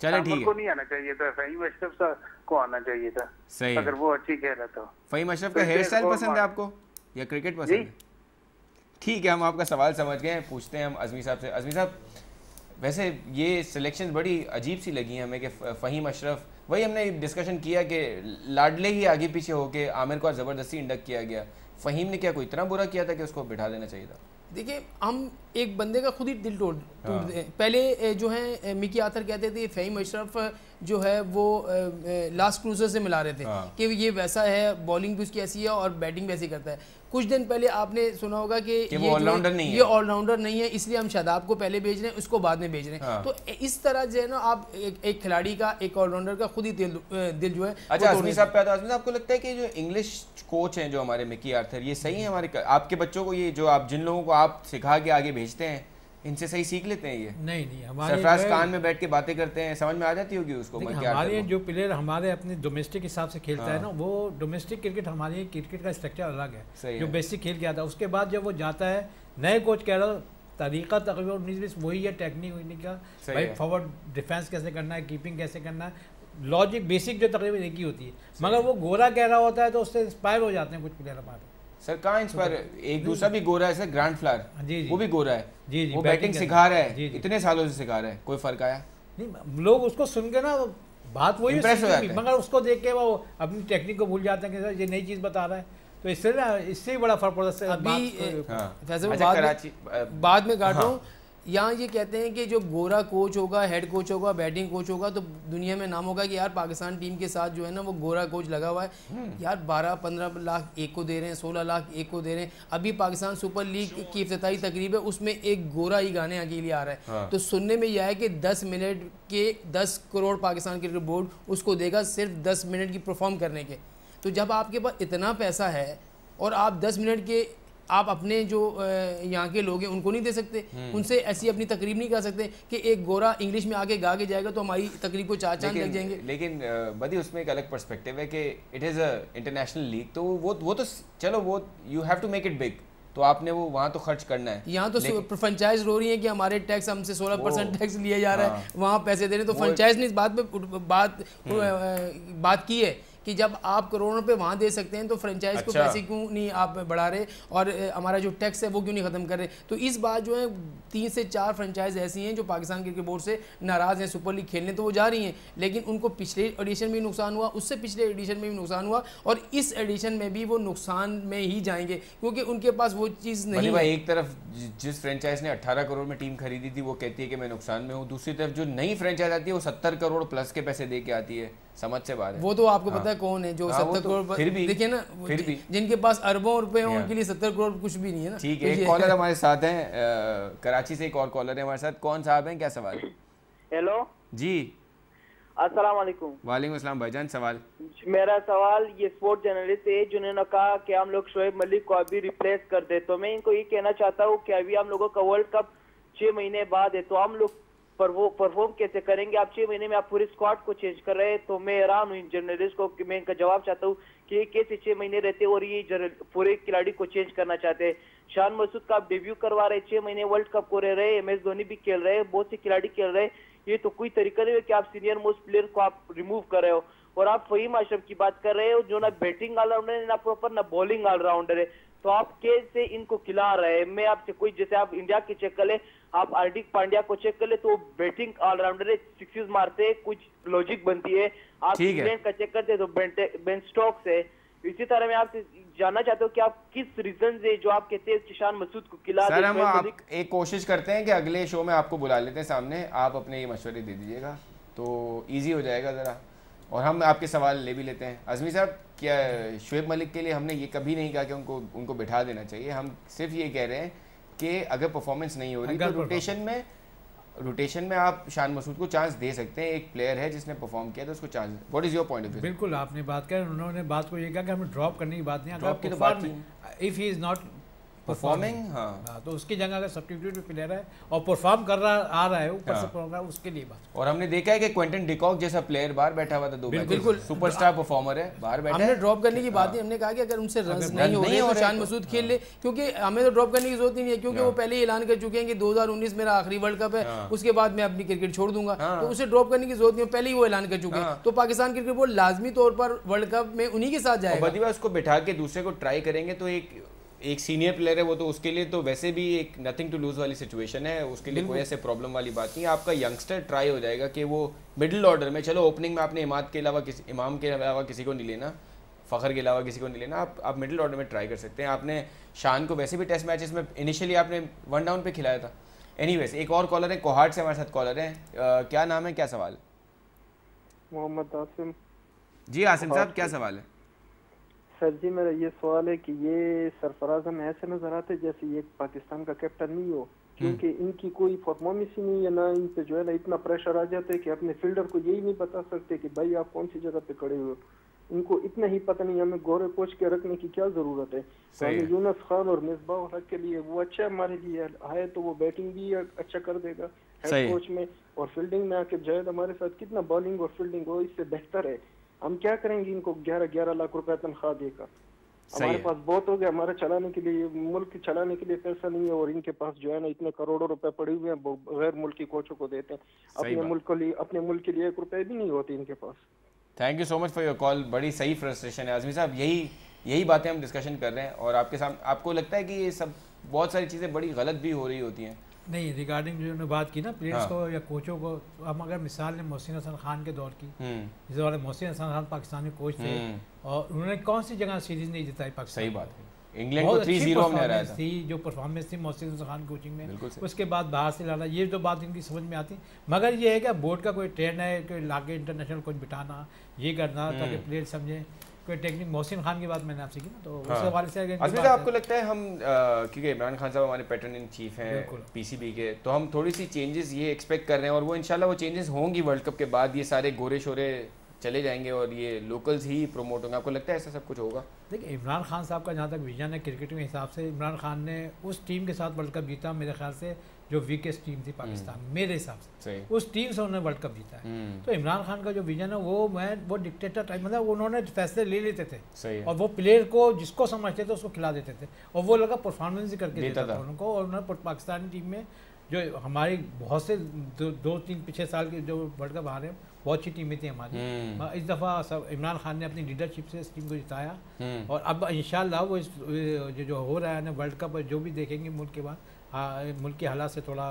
चले ठीक है,
को नहीं आना चाहिए था, फहीम अशरफ को आना चाहिए था।
सही,
अगर वो अच्छी कह रहा था।
फहीम अशरफ का हेयर स्टाइल पसंद है आपको या क्रिकेट पसंद है? ठीक है, हम आपका सवाल समझ गए। पूछते हैं हम अज़मी साहब से। अज़मी साहब, वैसे ये सिलेक्शन बड़ी अजीब सी लगी हमें कि फ़हीम अशरफ, वही हमने डिस्कशन किया कि लाडले ही आगे पीछे होके आमिर को ज़बरदस्ती इंडक्ट किया गया। फ़हीम ने क्या कोई इतना बुरा किया था कि उसको बिठा देना चाहिए था?
देखिए, हम एक बंदे का खुद ही दिल तोड़ देते हैं। पहले जो है मिकी आथर कहते थे फ़हीम अशरफ जो है वो लास्ट क्रूजर से मिला रहे थे कि ये वैसा है, बॉलिंग भी उसकी ऐसी है और बैटिंग भी ऐसी करता है। कुछ दिन पहले आपने सुना होगा कि ये ऑलराउंडर नहीं है, इसलिए हम शादाब को पहले भेज रहे हैं, उसको बाद में भेज रहे हैं। तो इस तरह जो है ना, आप एक खिलाड़ी का, एक ऑलराउंडर का खुद ही दिल जो है।
अच्छा, अज़मी साहब पे आता है। अज़मी साहब, आपको लगता है कि जो इंग्लिश कोच हैं जो हमारे मिकी आर्थर, ये सही है हमारे आपके बच्चों को? ये जो आप जिन लोगों को आप सिखा के आगे भेजते हैं, इनसे सही सीख लेते हैं? ये
नहीं, हमारे
सरफराज कान में बैठ के बातें करते हैं, समझ में आ जाती होगी उसको?
हमारे जो प्लेयर हमारे अपने डोमेस्टिक हिसाब से खेलता है ना, वो डोमेस्टिक क्रिकेट, हमारे क्रिकेट का स्ट्रक्चर अलग है, जो बेसिक खेल के आता है। उसके बाद जब वो जाता है, नए कोच कह रहा तरीका तकरीबन 19-20 वही है, टेक्निक का भाई, फॉरवर्ड डिफेंस कैसे करना है, कीपिंग कैसे करना है, लॉजिक बेसिक जो तकरीबन एक ही होती है। मगर वो गोरा कह रहा होता है तो उससे इंस्पायर हो जाते हैं कुछ प्लेयर हमारे।
सर कहाँ इंस्पायर, एक दूसरा भी गोरा है सर, ग्रैंड फ्लावर,
जी
वो भी गोरा है,
जी
वो बैटिंग सिखा रहा है,
जी जी
इतने सालों से सिखा रहा है, कोई फर्क आया
नहीं? लोग उसको सुन के ना बात वही
Impress हो जाते हैं।
मगर उसको देख के वो अपनी टेक्निक को भूल जाते हैं कि सर ये नई चीज़ बता रहा है, तो इससे ना इससे ही बड़ा फर्क पड़ता है।
अभी
अच्छा,
बाद में काट रहा हूँ, यहाँ ये कहते हैं कि जो गोरा कोच होगा, हेड कोच होगा, बैटिंग कोच होगा, तो दुनिया में नाम होगा कि यार पाकिस्तान टीम के साथ जो है ना वो गोरा कोच लगा हुआ है। यार 12-15 लाख एक को दे रहे हैं, 16 लाख एक को दे रहे हैं। अभी पाकिस्तान सुपर लीग की इफ्तिताई तकरीब है, उसमें एक गोरा ही गाने अकेले आ रहा है। तो सुनने में यह है कि 10 मिनट के 10 करोड़ पाकिस्तान क्रिकेट बोर्ड उसको देगा सिर्फ 10 मिनट की परफॉर्म करने के। तो जब आपके पास इतना पैसा है और आप 10 मिनट के आप अपने जो यहाँ के लोग हैं उनको नहीं दे सकते, उनसे ऐसी अपनी तकरीब नहीं कर सकते कि एक गोरा इंग्लिश में आके गा के जाएगा तो हमारी तकरीब को 4 चांद लग जाएंगे।
लेकिन बदी उसमें एक अलग पर्सपेक्टिव है कि it is a international league, तो वो तो चलो वो you have to make it big, तो आपने वो वहाँ तो खर्च करना है।
यहाँ तो फ्रेंचाइज रो रही है कि हमारे टैक्स हमसे 16% टैक्स लिया जा रहा है, वहाँ पैसे दे रहे हैं। तो फ्रेंचाइज ने इस बात पे बात की है कि जब आप करोड़ों रुपए वहाँ दे सकते हैं तो फ्रेंचाइज को पैसे क्यों नहीं आप बढ़ा रहे और हमारा जो टैक्स है वो क्यों नहीं ख़त्म कर रहे। तो इस बार जो है 3 से 4 फ्रेंचाइज ऐसी हैं जो पाकिस्तान क्रिकेट बोर्ड से नाराज़ हैं, सुपर लीग खेलने तो वो जा रही हैं, लेकिन उनको पिछले एडिशन में नुकसान हुआ, उससे पिछले एडिशन में भी नुकसान हुआ और इस एडिशन में भी वो नुकसान में ही जाएंगे क्योंकि उनके पास वो चीज़ नहीं है।
एक तरफ जिस फ्रेंचाइज ने 18 करोड़ में टीम खरीदी थी वो कहती है कि मैं नुकसान में हूँ, दूसरी तरफ जो नई फ्रेंचाइज आती है वो 70 करोड़ प्लस के पैसे दे के आती है, समझ से बाहर है।
वो तो आपको पता है कौन है जो 70 करोड़,
फिर भी
देखिए ना, फिर भी जिनके पास अरबों रुपए हैं उनके लिए 70 करोड़ कुछ भी नहीं है ना।
ठीक है, एक कॉलर हमारे साथ हैं, कराची से एक और कॉलर है हमारे साथ। कौन साहब हैं, क्या सवाल?
हेलो
जी,
अस्सलाम वालेकुम।
वालेकुम अस्सलाम भाईजान, सवाल?
मेरा सवाल ये स्पोर्ट जर्नलिस्ट है जिन्होंने कहा कि हम लोग शोएब मलिक को अभी रिप्लेस कर दे, तो मैं इनको ये कहना चाहता हूँ कि अभी हम लोगों का वर्ल्ड कप 6 महीने बाद है, तो हम लोग पर वो परफॉर्म कैसे करेंगे? आप 6 महीने में आप पूरी स्क्वाड को चेंज कर रहे हैं, तो मैं हैरान हूँ इन जर्नलिस्ट को कि मैं इनका जवाब चाहता हूँ कि ये कैसे 6 महीने रहते और ये पूरे खिलाड़ी को चेंज करना चाहते हैं। शान मसूद का आप डेब्यू करवा रहे, 6 महीने वर्ल्ड कप को रह रहे, MS धोनी भी खेल रहे, बहुत से खिलाड़ी खेल रहे, ये तो कोई तरीका नहीं है कि आप सीनियर मोस्ट प्लेयर को आप रिमूव कर रहे हो। और आप फहीम अशरफ की बात कर रहे हो जो ना बैटिंग ऑलराउंडर है ना प्रॉपर ना बॉलिंग ऑलराउंडर है, तो आप कैसे इनको खिला रहे हैं? मैं आपसे कोई, जैसे आप इंडिया की चेक कर ले, आप हार्दिक पांड्या को चेक कर ले तो बैटिंग ऑलराउंडर है, 6 मारते हैं, कुछ लॉजिक बनती है। आप इंग्लैंड का चेक करते तो बेन स्टोक्स है। इसी तरह मैं आपसे जानना चाहता हूँ कि आप किस रीजन से जो आप कहते हैं शान मसूद को खिला
सर, हम आप एक कोशिश करते हैं कि अगले शो में आपको बुला लेते हैं सामने, आप अपने ये मशवरे दे दीजिएगा तो इजी हो जाएगा ज़रा, और हम आपके सवाल ले भी लेते हैं। अज़मी साहब, क्या शोएब मलिक के लिए हमने ये कभी नहीं कहा कि उनको बिठा देना चाहिए, हम सिर्फ ये कह रहे हैं कि अगर परफॉर्मेंस नहीं हो रही तो रोटेशन में आप शान मसूद को चांस दे सकते हैं। एक प्लेयर है जिसने परफॉर्म किया तो उसको chance. What is your point of view?
बिल्कुल आपने बात कर, उन्होंने बात को ये कहा कि हमें ड्रॉप करने की बात नहीं,
ड्रॉप की तो बात नहीं,
if he is not
performing,
हाँ, तो उसकी जगह अगर सब्स्टिट्यूट प्लेयर है और परफॉर्म कर रहा आ रहा है ऊपर से प्रोग्राम, उसके लिए बात।
और हमने देखा है कि क्विंटन डिकॉक जैसा प्लेयर बाहर बैठा हुआ था, 2 मैच, बिल्कुल सुपरस्टार परफॉर्मर है, बाहर बैठा है।
हमने ड्रॉप करने की बात नहीं, हमने कहा कि अगर उनसे रन्स नहीं हो रहे तो शान मसूद खेल ले, क्योंकि हमें तो ड्रॉप करने की जरूरत ही नहीं है, क्योंकि वो पहले ही ऐलान कर चुके हैं कि 2019 मेरा आखिरी वर्ल्ड कप है, उसके बाद मैं अपनी क्रिकेट छोड़ दूंगा, तो उसे ड्रॉप करने की जरूरत नहीं है, पहले ही वो ऐलान कर चुके हैं। तो पाकिस्तान क्रिकेट बोर्ड लाजमी तौर पर वर्ल्ड कप में उन्हीं के साथ जाएगा।
बदीवा उसको बिठा के दूसरे को ट्राई करेंगे तो एक सीनियर प्लेयर है वो, तो उसके लिए तो वैसे भी एक नथिंग टू लूज वाली सिचुएशन है, उसके लिए कोई ऐसे प्रॉब्लम वाली बात नहीं है। आपका यंगस्टर ट्राई हो जाएगा कि वो मिडिल ऑर्डर में, चलो ओपनिंग में आपने इमाम के अलावा किसी को नहीं लेना, फ़खर के अलावा किसी को नहीं लेना, आप मिडिल ऑर्डर में ट्राई कर सकते हैं। आपने शान को वैसे भी टेस्ट मैचेस में इनिशियली आपने 1 डाउन पे खिलाया था। एनीवेज, एक और कॉलर है, कोहाट से हमारे साथ कॉलर है, क्या नाम है, क्या सवाल?
मोहम्मद आसिम।
जी आसिम साहब, क्या सवाल है?
सर जी, मेरा ये सवाल है कि ये सरफराज हमें ऐसे नजर आते जैसे ये पाकिस्तान का कैप्टन नहीं हो, क्योंकि इनकी कोई परफॉर्मेंस ही नहीं है, ना इन पे जो है ना इतना प्रेशर आ जाता है कि अपने फील्डर को यही नहीं बता सकते कि भाई आप कौन सी जगह पे खड़े हुए हो। इनको इतना ही पता नहीं हमें गोरे कोच के रखने की क्या जरूरत है। हमें यूनुस खान और मिसबाह हक के लिए वो अच्छा हमारे लिए है, तो वो बैटिंग भी अच्छा कर देगा हेड कोच में, और फील्डिंग में आके जायद हमारे साथ कितना बॉलिंग और फील्डिंग हो इससे बेहतर है। हम क्या करेंगे इनको 11-11 लाख रुपए तनख्वाह देकर? हमारे पास बहुत हो गया, हमारे चलाने के लिए, मुल्क चलाने के लिए पैसा नहीं है, और इनके पास जो है ना इतने करोड़ों रुपए पड़े हुए हैं, गैर मुल्की कोचों को देते हैं। अपने मुल्क के लिए 1 रुपए भी नहीं होते इनके पास।
Thank you so much for your call, बड़ी सही फ्रस्ट्रेशन है आज़मी साहब। यही यही बातें हम डिस्कशन कर रहे हैं और आपके सामने। आपको लगता है कि ये सब बहुत सारी चीज़ें बड़ी गलत भी हो रही होती हैं?
नहीं, रिगार्डिंग जो उन्होंने बात की ना प्लेयर्स को या कोचों को, हम अगर मिसाल लें मोहसिन हसन खान के दौर की, जिस दौरान मोहसिन हसन खान पाकिस्तानी कोच थे और उन्होंने कौन सी जगह सीरीज नहीं जिताई पाकिस्तान।
सही बात है, इंग्लैंड को 3-0 में हराया था।
थी जो परफॉर्मेंस थी मोहसिन हसन खान कोचिंग में, उसके बाद बाहर से लाना, ये तो बात इनकी समझ में आती। मगर ये है कि बोर्ड का कोई ट्रेंड है कि लाके इंटरनेशनल कोच बिठाना, ये करना ताकि प्लेयर समझे कोई टेक्निक। मोहसिन खान की बात मैंने आपसे की ना, तो उस हवाले से
अगर आपको लगता है हम क्योंकि इमरान खान साहब हमारे पैटर्न इन चीफ हैं पीसीबी के, तो हम थोड़ी सी चेंजेस ये एक्सपेक्ट कर रहे हैं और वो इंशाल्लाह वो चेंजेस होंगी वर्ल्ड कप के बाद, ये सारे गोरे शोरे चले जाएंगे और ये लोकल्स ही प्रमोट होंगे? आपको लगता है ऐसा सब कुछ होगा? देखिए,
इमरान खान साहब का जहाँ तक विजन है क्रिकेट के हिसाब से, इमरान खान ने उस टीम के साथ वर्ल्ड कप जीता मेरे ख्याल से जो वीकेस्ट टीम थी पाकिस्तान, मेरे हिसाब से उस टीम से उन्होंने वर्ल्ड कप जीता है। तो इमरान खान का जो विजन है वो डिक्टेटर टाइप, मतलब उन्होंने फैसले ले लेते थे और वो प्लेयर को जिसको समझते थे उसको खिला देते थे और वो लगा परफॉर्मेंस ही करके देता था उनको। और उन्होंने पाकिस्तानी टीम में जो हमारी बहुत से 2-3 पिछले साल के जो वर्ल्ड कप आ रहे हैं बहुत अच्छी टीमें थी हमारी। इस दफ़ा सब इमरान खान ने अपनी लीडरशिप से इस टीम को जिताया और अब इंशाल्लाह वो इस जो हो रहा है ना वर्ल्ड कप जो भी देखेंगे मुल्क के बाद, मुल्क के हालात से थोड़ा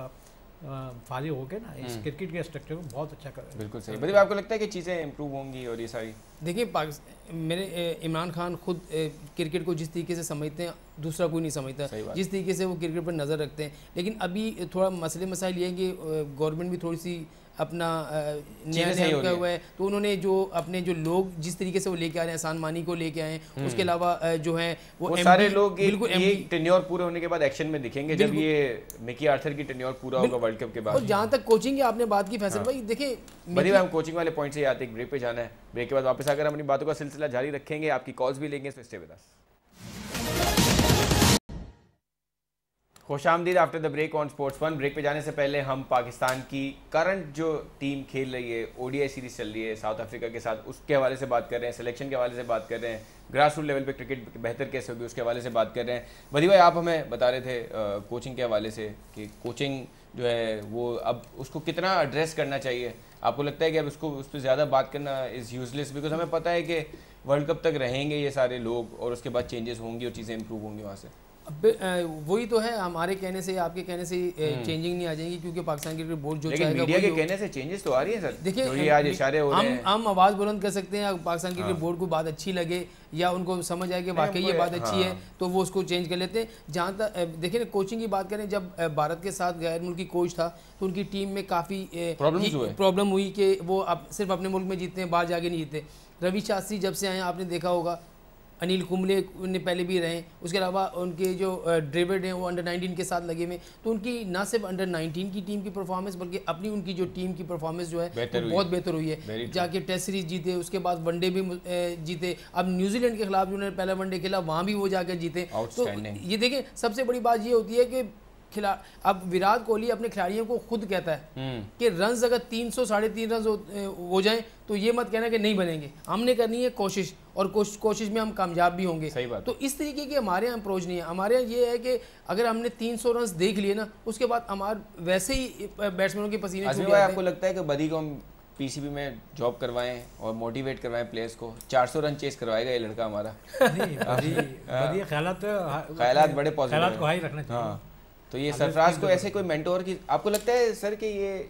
फारिग होकर ना इस क्रिकेट के स्ट्रक्चर को बहुत अच्छा कर।
बिल्कुल सही। मतलब आपको लगता है कि चीज़ें इंप्रूव होंगी और ये सारी?
देखिए, मेरे इमरान खान खुद क्रिकेट को जिस तरीके से समझते हैं दूसरा कोई नहीं समझता, जिस तरीके से वो क्रिकेट पर नज़र रखते हैं। लेकिन अभी थोड़ा मसले मसाइल ये हैं कि गवर्नमेंट भी थोड़ी सी अपना न्याय किया हुआ है, तो उन्होंने जो अपने जो लोग जिस तरीके से वो लेके आ रहे हैं, आसान मानी को लेके आए हैं, उसके अलावा जो है वो
सारे लोग ये टेन्योर पूरे होने के बाद एक्शन में दिखेंगे जब ये मिकी आर्थर की टेन्योर पूरा होगा वर्ल्ड कप के बाद।
और जहाँ तक कोचिंग की आपने बात की फैसल भाई, देखिए
हम कोचिंग वाले पॉइंट से आते हैं, ब्रेक पे जाना है, ब्रेक के बाद वापस आकर हम अपनी बातों का सिलसिला जारी रखेंगे, आपकी कॉल्स भी लेंगे, स्टे विद अस। खुशामदीद after the break on sports one. Break पे जाने से पहले हम पाकिस्तान की करंट जो टीम खेल रही है, ओडीआई सीरीज चल रही है साउथ अफ्रीका के साथ, उसके हवाले से बात कर रहे हैं, सिलेक्शन के हवाले से बात कर रहे हैं, ग्रास रूट लेवल पे क्रिकेट बेहतर कैसे होगी उसके हवाले से बात कर रहे हैं। बदी भाई, आप हमें बता रहे थे कोचिंग के हवाले से कि कोचिंग जो है वो अब उसको कितना एड्रेस करना चाहिए? आपको लगता है कि अब उसको उस पर ज़्यादा बात करना इज़ यूजलेस? बिकॉज हमें पता है कि वर्ल्ड कप तक रहेंगे ये सारे लोग और उसके बाद चेंजेस होंगी और चीज़ें इंप्रूव होंगी वहाँ से।
अब वही तो है, हमारे कहने से आपके कहने से चेंजिंग नहीं आ जाएगी, क्योंकि पाकिस्तान क्रिकेट बोर्ड जो चाहेगा
मीडिया के कहने से चेंजेस तो आ रही है सर। देखिए, आज इशारे हो रहे हैं,
हम आवाज़ बुलंद कर सकते हैं, पाकिस्तान क्रिकेट बोर्ड को बात अच्छी लगे या उनको समझ आए कि वाकई ये बात अच्छी है तो वो उसको चेंज कर लेते हैं। जहाँ तक देखिए कोचिंग की बात करें, जब भारत के साथ गैर मुल्की कोच था तो उनकी टीम में काफ़ी प्रॉब्लम हुई कि वो अब सिर्फ अपने मुल्क में जीतते हैं, बाहर जाके नहीं जीतते। रवि शास्त्री जब से आए आपने देखा होगा, अनिल कुंबले ने पहले भी रहे, उसके अलावा उनके जो ड्रेविड हैं वो अंडर 19 के साथ लगे हुए, तो उनकी ना सिर्फ अंडर 19 की टीम की परफॉर्मेंस बल्कि अपनी उनकी जो टीम की परफॉर्मेंस जो है वो बहुत बेहतर हुई है। जाके टेस्ट सीरीज जीते, उसके बाद वनडे भी जीते, अब न्यूजीलैंड के खिलाफ जो उन्होंने पहला वनडे खेला वहाँ भी वो जाकर जीते। तो ये देखें, सबसे बड़ी बात ये होती है कि अब विराट कोहली अपने खिलाड़ियों को खुद कहता है कि रन्स अगर 300 350 रन हो जाएं तो ये मत कहना कि नहीं बनेंगे, हमने करनी है कोशिश और कोशिश में हम कामयाब भी होंगे। तो इस तरीके की हमारे यहाँ अप्रोच नहीं है। हमारे यहाँ ये है कि अगर हमने 300 रन देख लिए ना, उसके बाद हमारे वैसे ही बैट्समैनों के पसीने छूट जाते हैं।
आपको लगता है कि बदी को हम पीसीबी में जॉब करवाएं और मोटिवेट करवाएं प्लेयर्स को? 400 रन चेस करवाएगा ये लड़का हमारा। ख्यालात बड़े पॉजिटिव को हाई रखना चाहिए। तो ये सरफराज को ऐसे कोई मेंटोर की आपको लगता है सर कि ये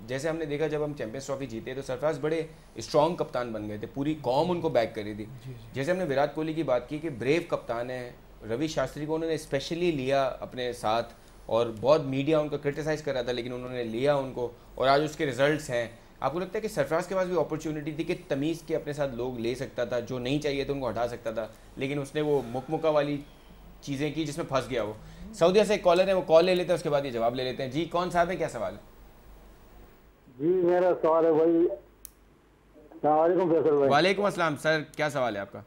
जैसे हमने देखा जब हम चैंपियंस ट्रॉफी जीते तो सरफराज बड़े स्ट्रॉन्ग कप्तान बन गए थे, पूरी कौम उनको बैक करी थी। जैसे हमने विराट कोहली की बात की कि ब्रेव कप्तान है, रवि शास्त्री को उन्होंने स्पेशली लिया अपने साथ और बहुत मीडिया उनको क्रिटिसाइज़ कर रहा था लेकिन उन्होंने लिया उनको और आज उसके रिजल्ट्स हैं। आपको लगता है कि सरफराज के पास भी अपॉर्चुनिटी थी कि तमीज़ के अपने साथ लोग ले सकता था, जो नहीं चाहिए तो उनको हटा सकता था, लेकिन उसने वो मुकमुका वाली चीज़ें की जिसमें फंस गया वो। सऊदीया से एक कॉलर है, वो कॉल ले लेते हैं, उसके बाद ये जवाब ले लेते हैं। जी कौन साहब है, क्या सवाल है?
जी मेरा सवाल है भाई। भाई
वालेकुम अस्सलाम सर, क्या सवाल है आपका?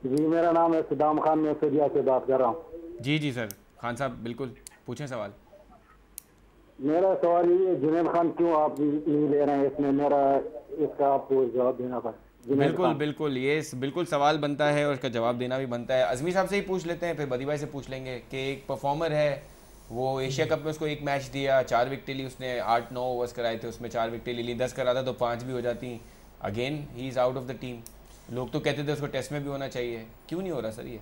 जी मेरा नाम है सदाम खान, मैं सऊदीया से बात कर रहा हूँ।
जी जी सर, खान साहब बिल्कुल पूछें सवाल।
मेरा सवाल ये है, जुनैद खान क्यों आप नहीं ले रहे हैं इसमें, मेरा इसका आपको जवाब देना पड़ेगा।
बिल्कुल बिल्कुल, ये बिल्कुल सवाल बनता है और इसका जवाब देना भी बनता है। अजमी साहब से ही पूछ लेते हैं, फिर बदी भाई से पूछ लेंगे कि एक परफॉर्मर है, वो एशिया कप में उसको एक मैच दिया, 4 विकेटें ली उसने, 8-9 ओवर्स कराए थे, उसमें 4 विकेटें ले ली, 10 कराता तो 5 भी हो जाती। Again he is out of the team. लोग तो कहते थे उसको टेस्ट में भी होना चाहिए, क्यों नहीं हो रहा सर ये?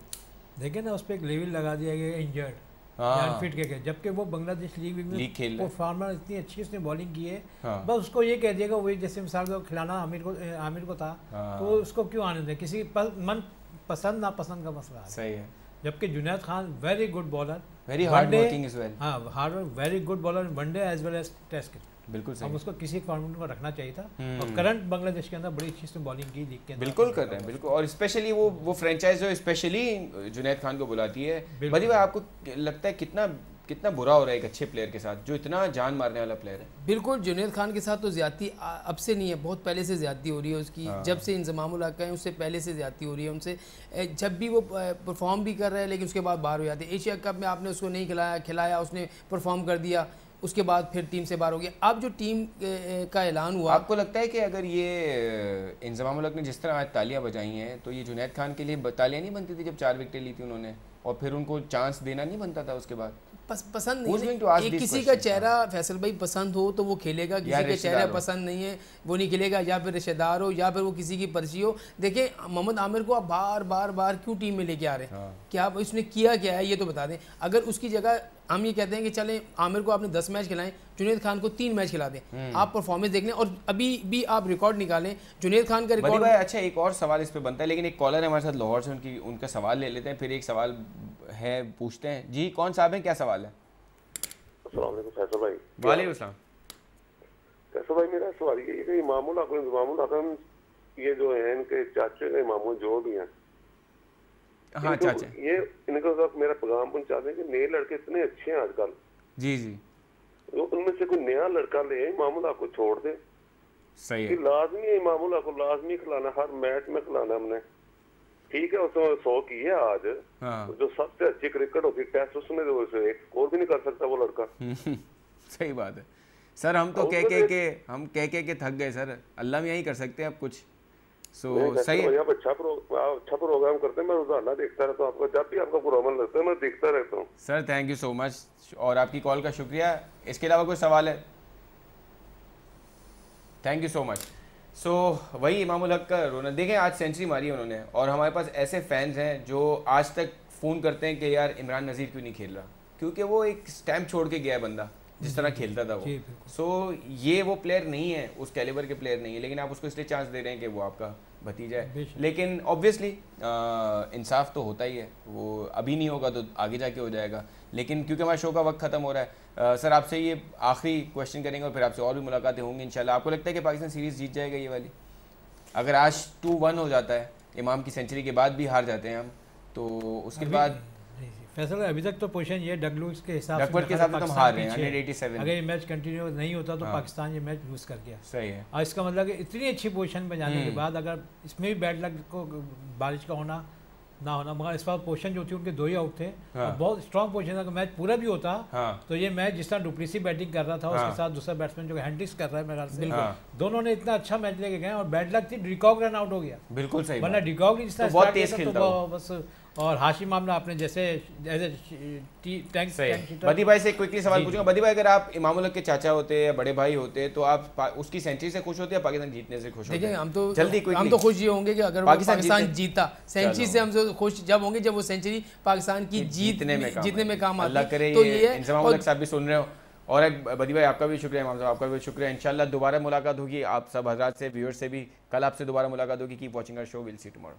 देखिए ना, उस पर एक लेवल लगा दिया गया इंजर्ड, अनफिट के, जबकि वो बांग्लादेश लीग खेल परफॉर्मर इतनी अच्छी उसने बॉलिंग की है। बस उसको ये कह दिएगा, वही जैसे मिसाल को खिलाना आमिर को था, तो उसको क्यों आने दें, किसी मन पसंद नापसंद का मसला है।
सही है।
जबकि Junaid Khan very good bowler,
very hard working as well.
हाँ, hard work, very good bowler one day as well as test cricket.
बिल्कुल सही।
अब उसको किसी फॉर्मेट को रखना चाहिए था। और करंट बांग्लादेश के अंदर बड़ी अच्छी से बॉलिंग की लीग के अंदर।
बिल्कुल कर रहे हैं, बिल्कुल। और स्पेशली वो फ्रेंचाइज जो स्पेशली जुनैद खान को बुलाती है। बदी भाई, आपको लगता है कितना बुरा हो रहा है एक अच्छे प्लेयर के साथ जो इतना जान मारने वाला प्लेयर है? बिल्कुल,
जुनैद खान के साथ तो ज्यादती अब से नहीं है, बहुत पहले से ज्यादती हो रही है उसकी। जब से इंजमामुल हक है उससे पहले से ज्यादती हो रही है उनसे। जब भी वो परफॉर्म भी कर रहे हैं लेकिन उसके बाद बाहर हो जाते हैं। एशिया कप में आपने उसको नहीं खिलाया, उसने परफॉर्म कर दिया, उसके बाद फिर टीम से बाहर हो गया। अब जो टीम का ऐलान हुआ,
आपको लगता है कि अगर ये इंजमामुल हक ने जिस तरह आज तालियां बजाई हैं तो ये जुनैद खान के लिए तालियां नहीं बनती थी जब 4 विकेटें ली थी उन्होंने, और फिर उनको चांस देना नहीं बनता था उसके बाद?
पसंद नहीं, किसी का चेहरा फैसल भाई पसंद हो तो वो खेलेगा, किसी का चेहरा पसंद नहीं है वो नहीं खेलेगा, या फिर रिश्तेदार हो या फिर वो किसी की पर्ची हो। देखिए, मोहम्मद आमिर को आप बार बार क्यों टीम में लेके आ रहे हैं? क्या उसने किया क्या है ये तो बता दें। अगर उसकी जगह हम ये कहते हैं कि चले आमिर को आपने 10 मैच खिलाएं, जुनैद खान को 3 मैच खिला दें, आप परफॉर्मेंस देख लें और अभी भी आप रिकॉर्ड निकालें जुनैद खान का रिकॉर्ड।
अच्छा, एक और सवाल इस पे बनता है, लेकिन एक कॉलर है हमारे साथ लाहौर से, उनका सवाल ले लेते हैं, फिर एक सवाल है पूछते हैं। जी, कौन साहब हैं, क्या सवाल है?
फैसल भाई।
वालेकुम सलाम।
फैसल भाई, मेरा सवाल ये है कि इमामुल हक ये जो है इनके चाचे का इमामुल जो भी हैं,
हाँ चाचा,
ये इनको मेरा पैगाम पहुंचा दें कि नए लड़के इतने अच्छे हैं आजकल।
जी,
तो उनमें से कोई नया लड़का ले इमामुल हक को छोड़ दे।
सही है।
लाजमी है इमामुल हक को लाजमी खिलाना, हर मैच में खिलाना हमने। ठीक है, उसने 100 की है आज। जो सबसे अच्छी क्रिकेट होती टेस्ट, उसमें एक स्कोर भी नहीं कर सकता वो लड़का।
सही बात है सर। हम तो कह के थक गए सर। अल्लाह में यही कर सकते हैं अब कुछ। सही है।
आप अच्छा प्रोग्राम करते हैं, मैं रोजाना देखता रहता हूँ आपका, जब भी आपका प्रोग्राम लगता है मैं देखता रहता हूँ
sir. Thank you so much और आपकी कॉल का शुक्रिया। इसके अलावा कोई सवाल है? Thank you so much. वही इमामुल हक का रोना देखें, आज सेंचुरी मारी है उन्होंने, और हमारे पास ऐसे फैंस हैं जो आज तक फ़ोन करते हैं कि यार इमरान नज़ीर क्यों नहीं खेल रहा, क्योंकि वो एक स्टैम्प छोड़ के गया है बंदा जिस तरह खेलता था वो। ये वो प्लेयर नहीं है, उस कैलिबर के प्लेयर नहीं है, लेकिन आप उसको इसलिए चांस दे रहे हैं कि वो आपका भतीजा है। लेकिन ऑब्वियसली इंसाफ तो होता ही है, वो अभी नहीं होगा तो आगे जाके हो जाएगा। लेकिन क्योंकि हमारे शो का वक्त ख़त्म हो रहा है, सर आपसे ये आखिरी क्वेश्चन करेंगे और फिर आपसे और भी मुलाकातें होंगी इंशाल्लाह। आपको लगता है कि पाकिस्तान सीरीज़ जीत जाएगा ये वाली? अगर आज 2-1 हो जाता है, इमाम की सेंचुरी के बाद भी हार जाते हैं हम, तो उसके बाद
फैसल अभी तक तो पोजीशन ये डगलूज के हिसाब
से हम हार रहे हैं 187।
अगर ये मैच कंटिन्यू नहीं होता तो पाकिस्तान ये मैच लूज कर गया।
सही है।
और इसका मतलब कि इतनी अच्छी पोजीशन पे जाने के बाद अगर इसमें भी बैड लक को बारिश का होना ना होना, मगर इस बार पोजीशन जो थी उनके 2 ही आउट थे, बहुत स्ट्रॉन्ग पोजीशन था। मैच पूरा भी होता तो ये मैच जिस तरह डुप्लेसी बैटिंग कर रहा था उसके साथ दूसरा बैट्समैन जो हैंड्रिक्स कर रहा है मेरे ख्याल से, दोनों ने इतना अच्छा मैच लेके गए और बैड लक थी डिकॉक रन आउट हो गया।
बिल्कुल सही,
वरना डिकॉक जिस तरह
बहुत तेज खेलता
तो बस। और हाशिम मामला आपने जैसे
बदी भाई से क्विकली सवाल पूछूंगा। बदी भाई, अगर आप इमामुल हक के चाचा होते या बड़े भाई होते तो आप उसकी सेंचुरी से खुश होते या पाकिस्तान जीतने से खुश होते?
देखिए, हम तो खुश ये होंगे कि अगर पाकिस्तान जीता, सेंचुरी से हम तो खुश जब होंगे जब वो सेंचुरी पाकिस्तान की जीतने में काम
अल्लाह करे। तो ये इमामुल हक साहब भी सुन रहे हो। और बदी भाई आपका भी शुक्रिया, इमाम साहब आपका भी शुक्रिया। इंशाल्लाह दोबारा मुलाकात होगी आप सब हजरात से, व्यूअर्स से भी। कल आपसे दोबारा मुलाकात होगी। Keep watching our show, will see tomorrow.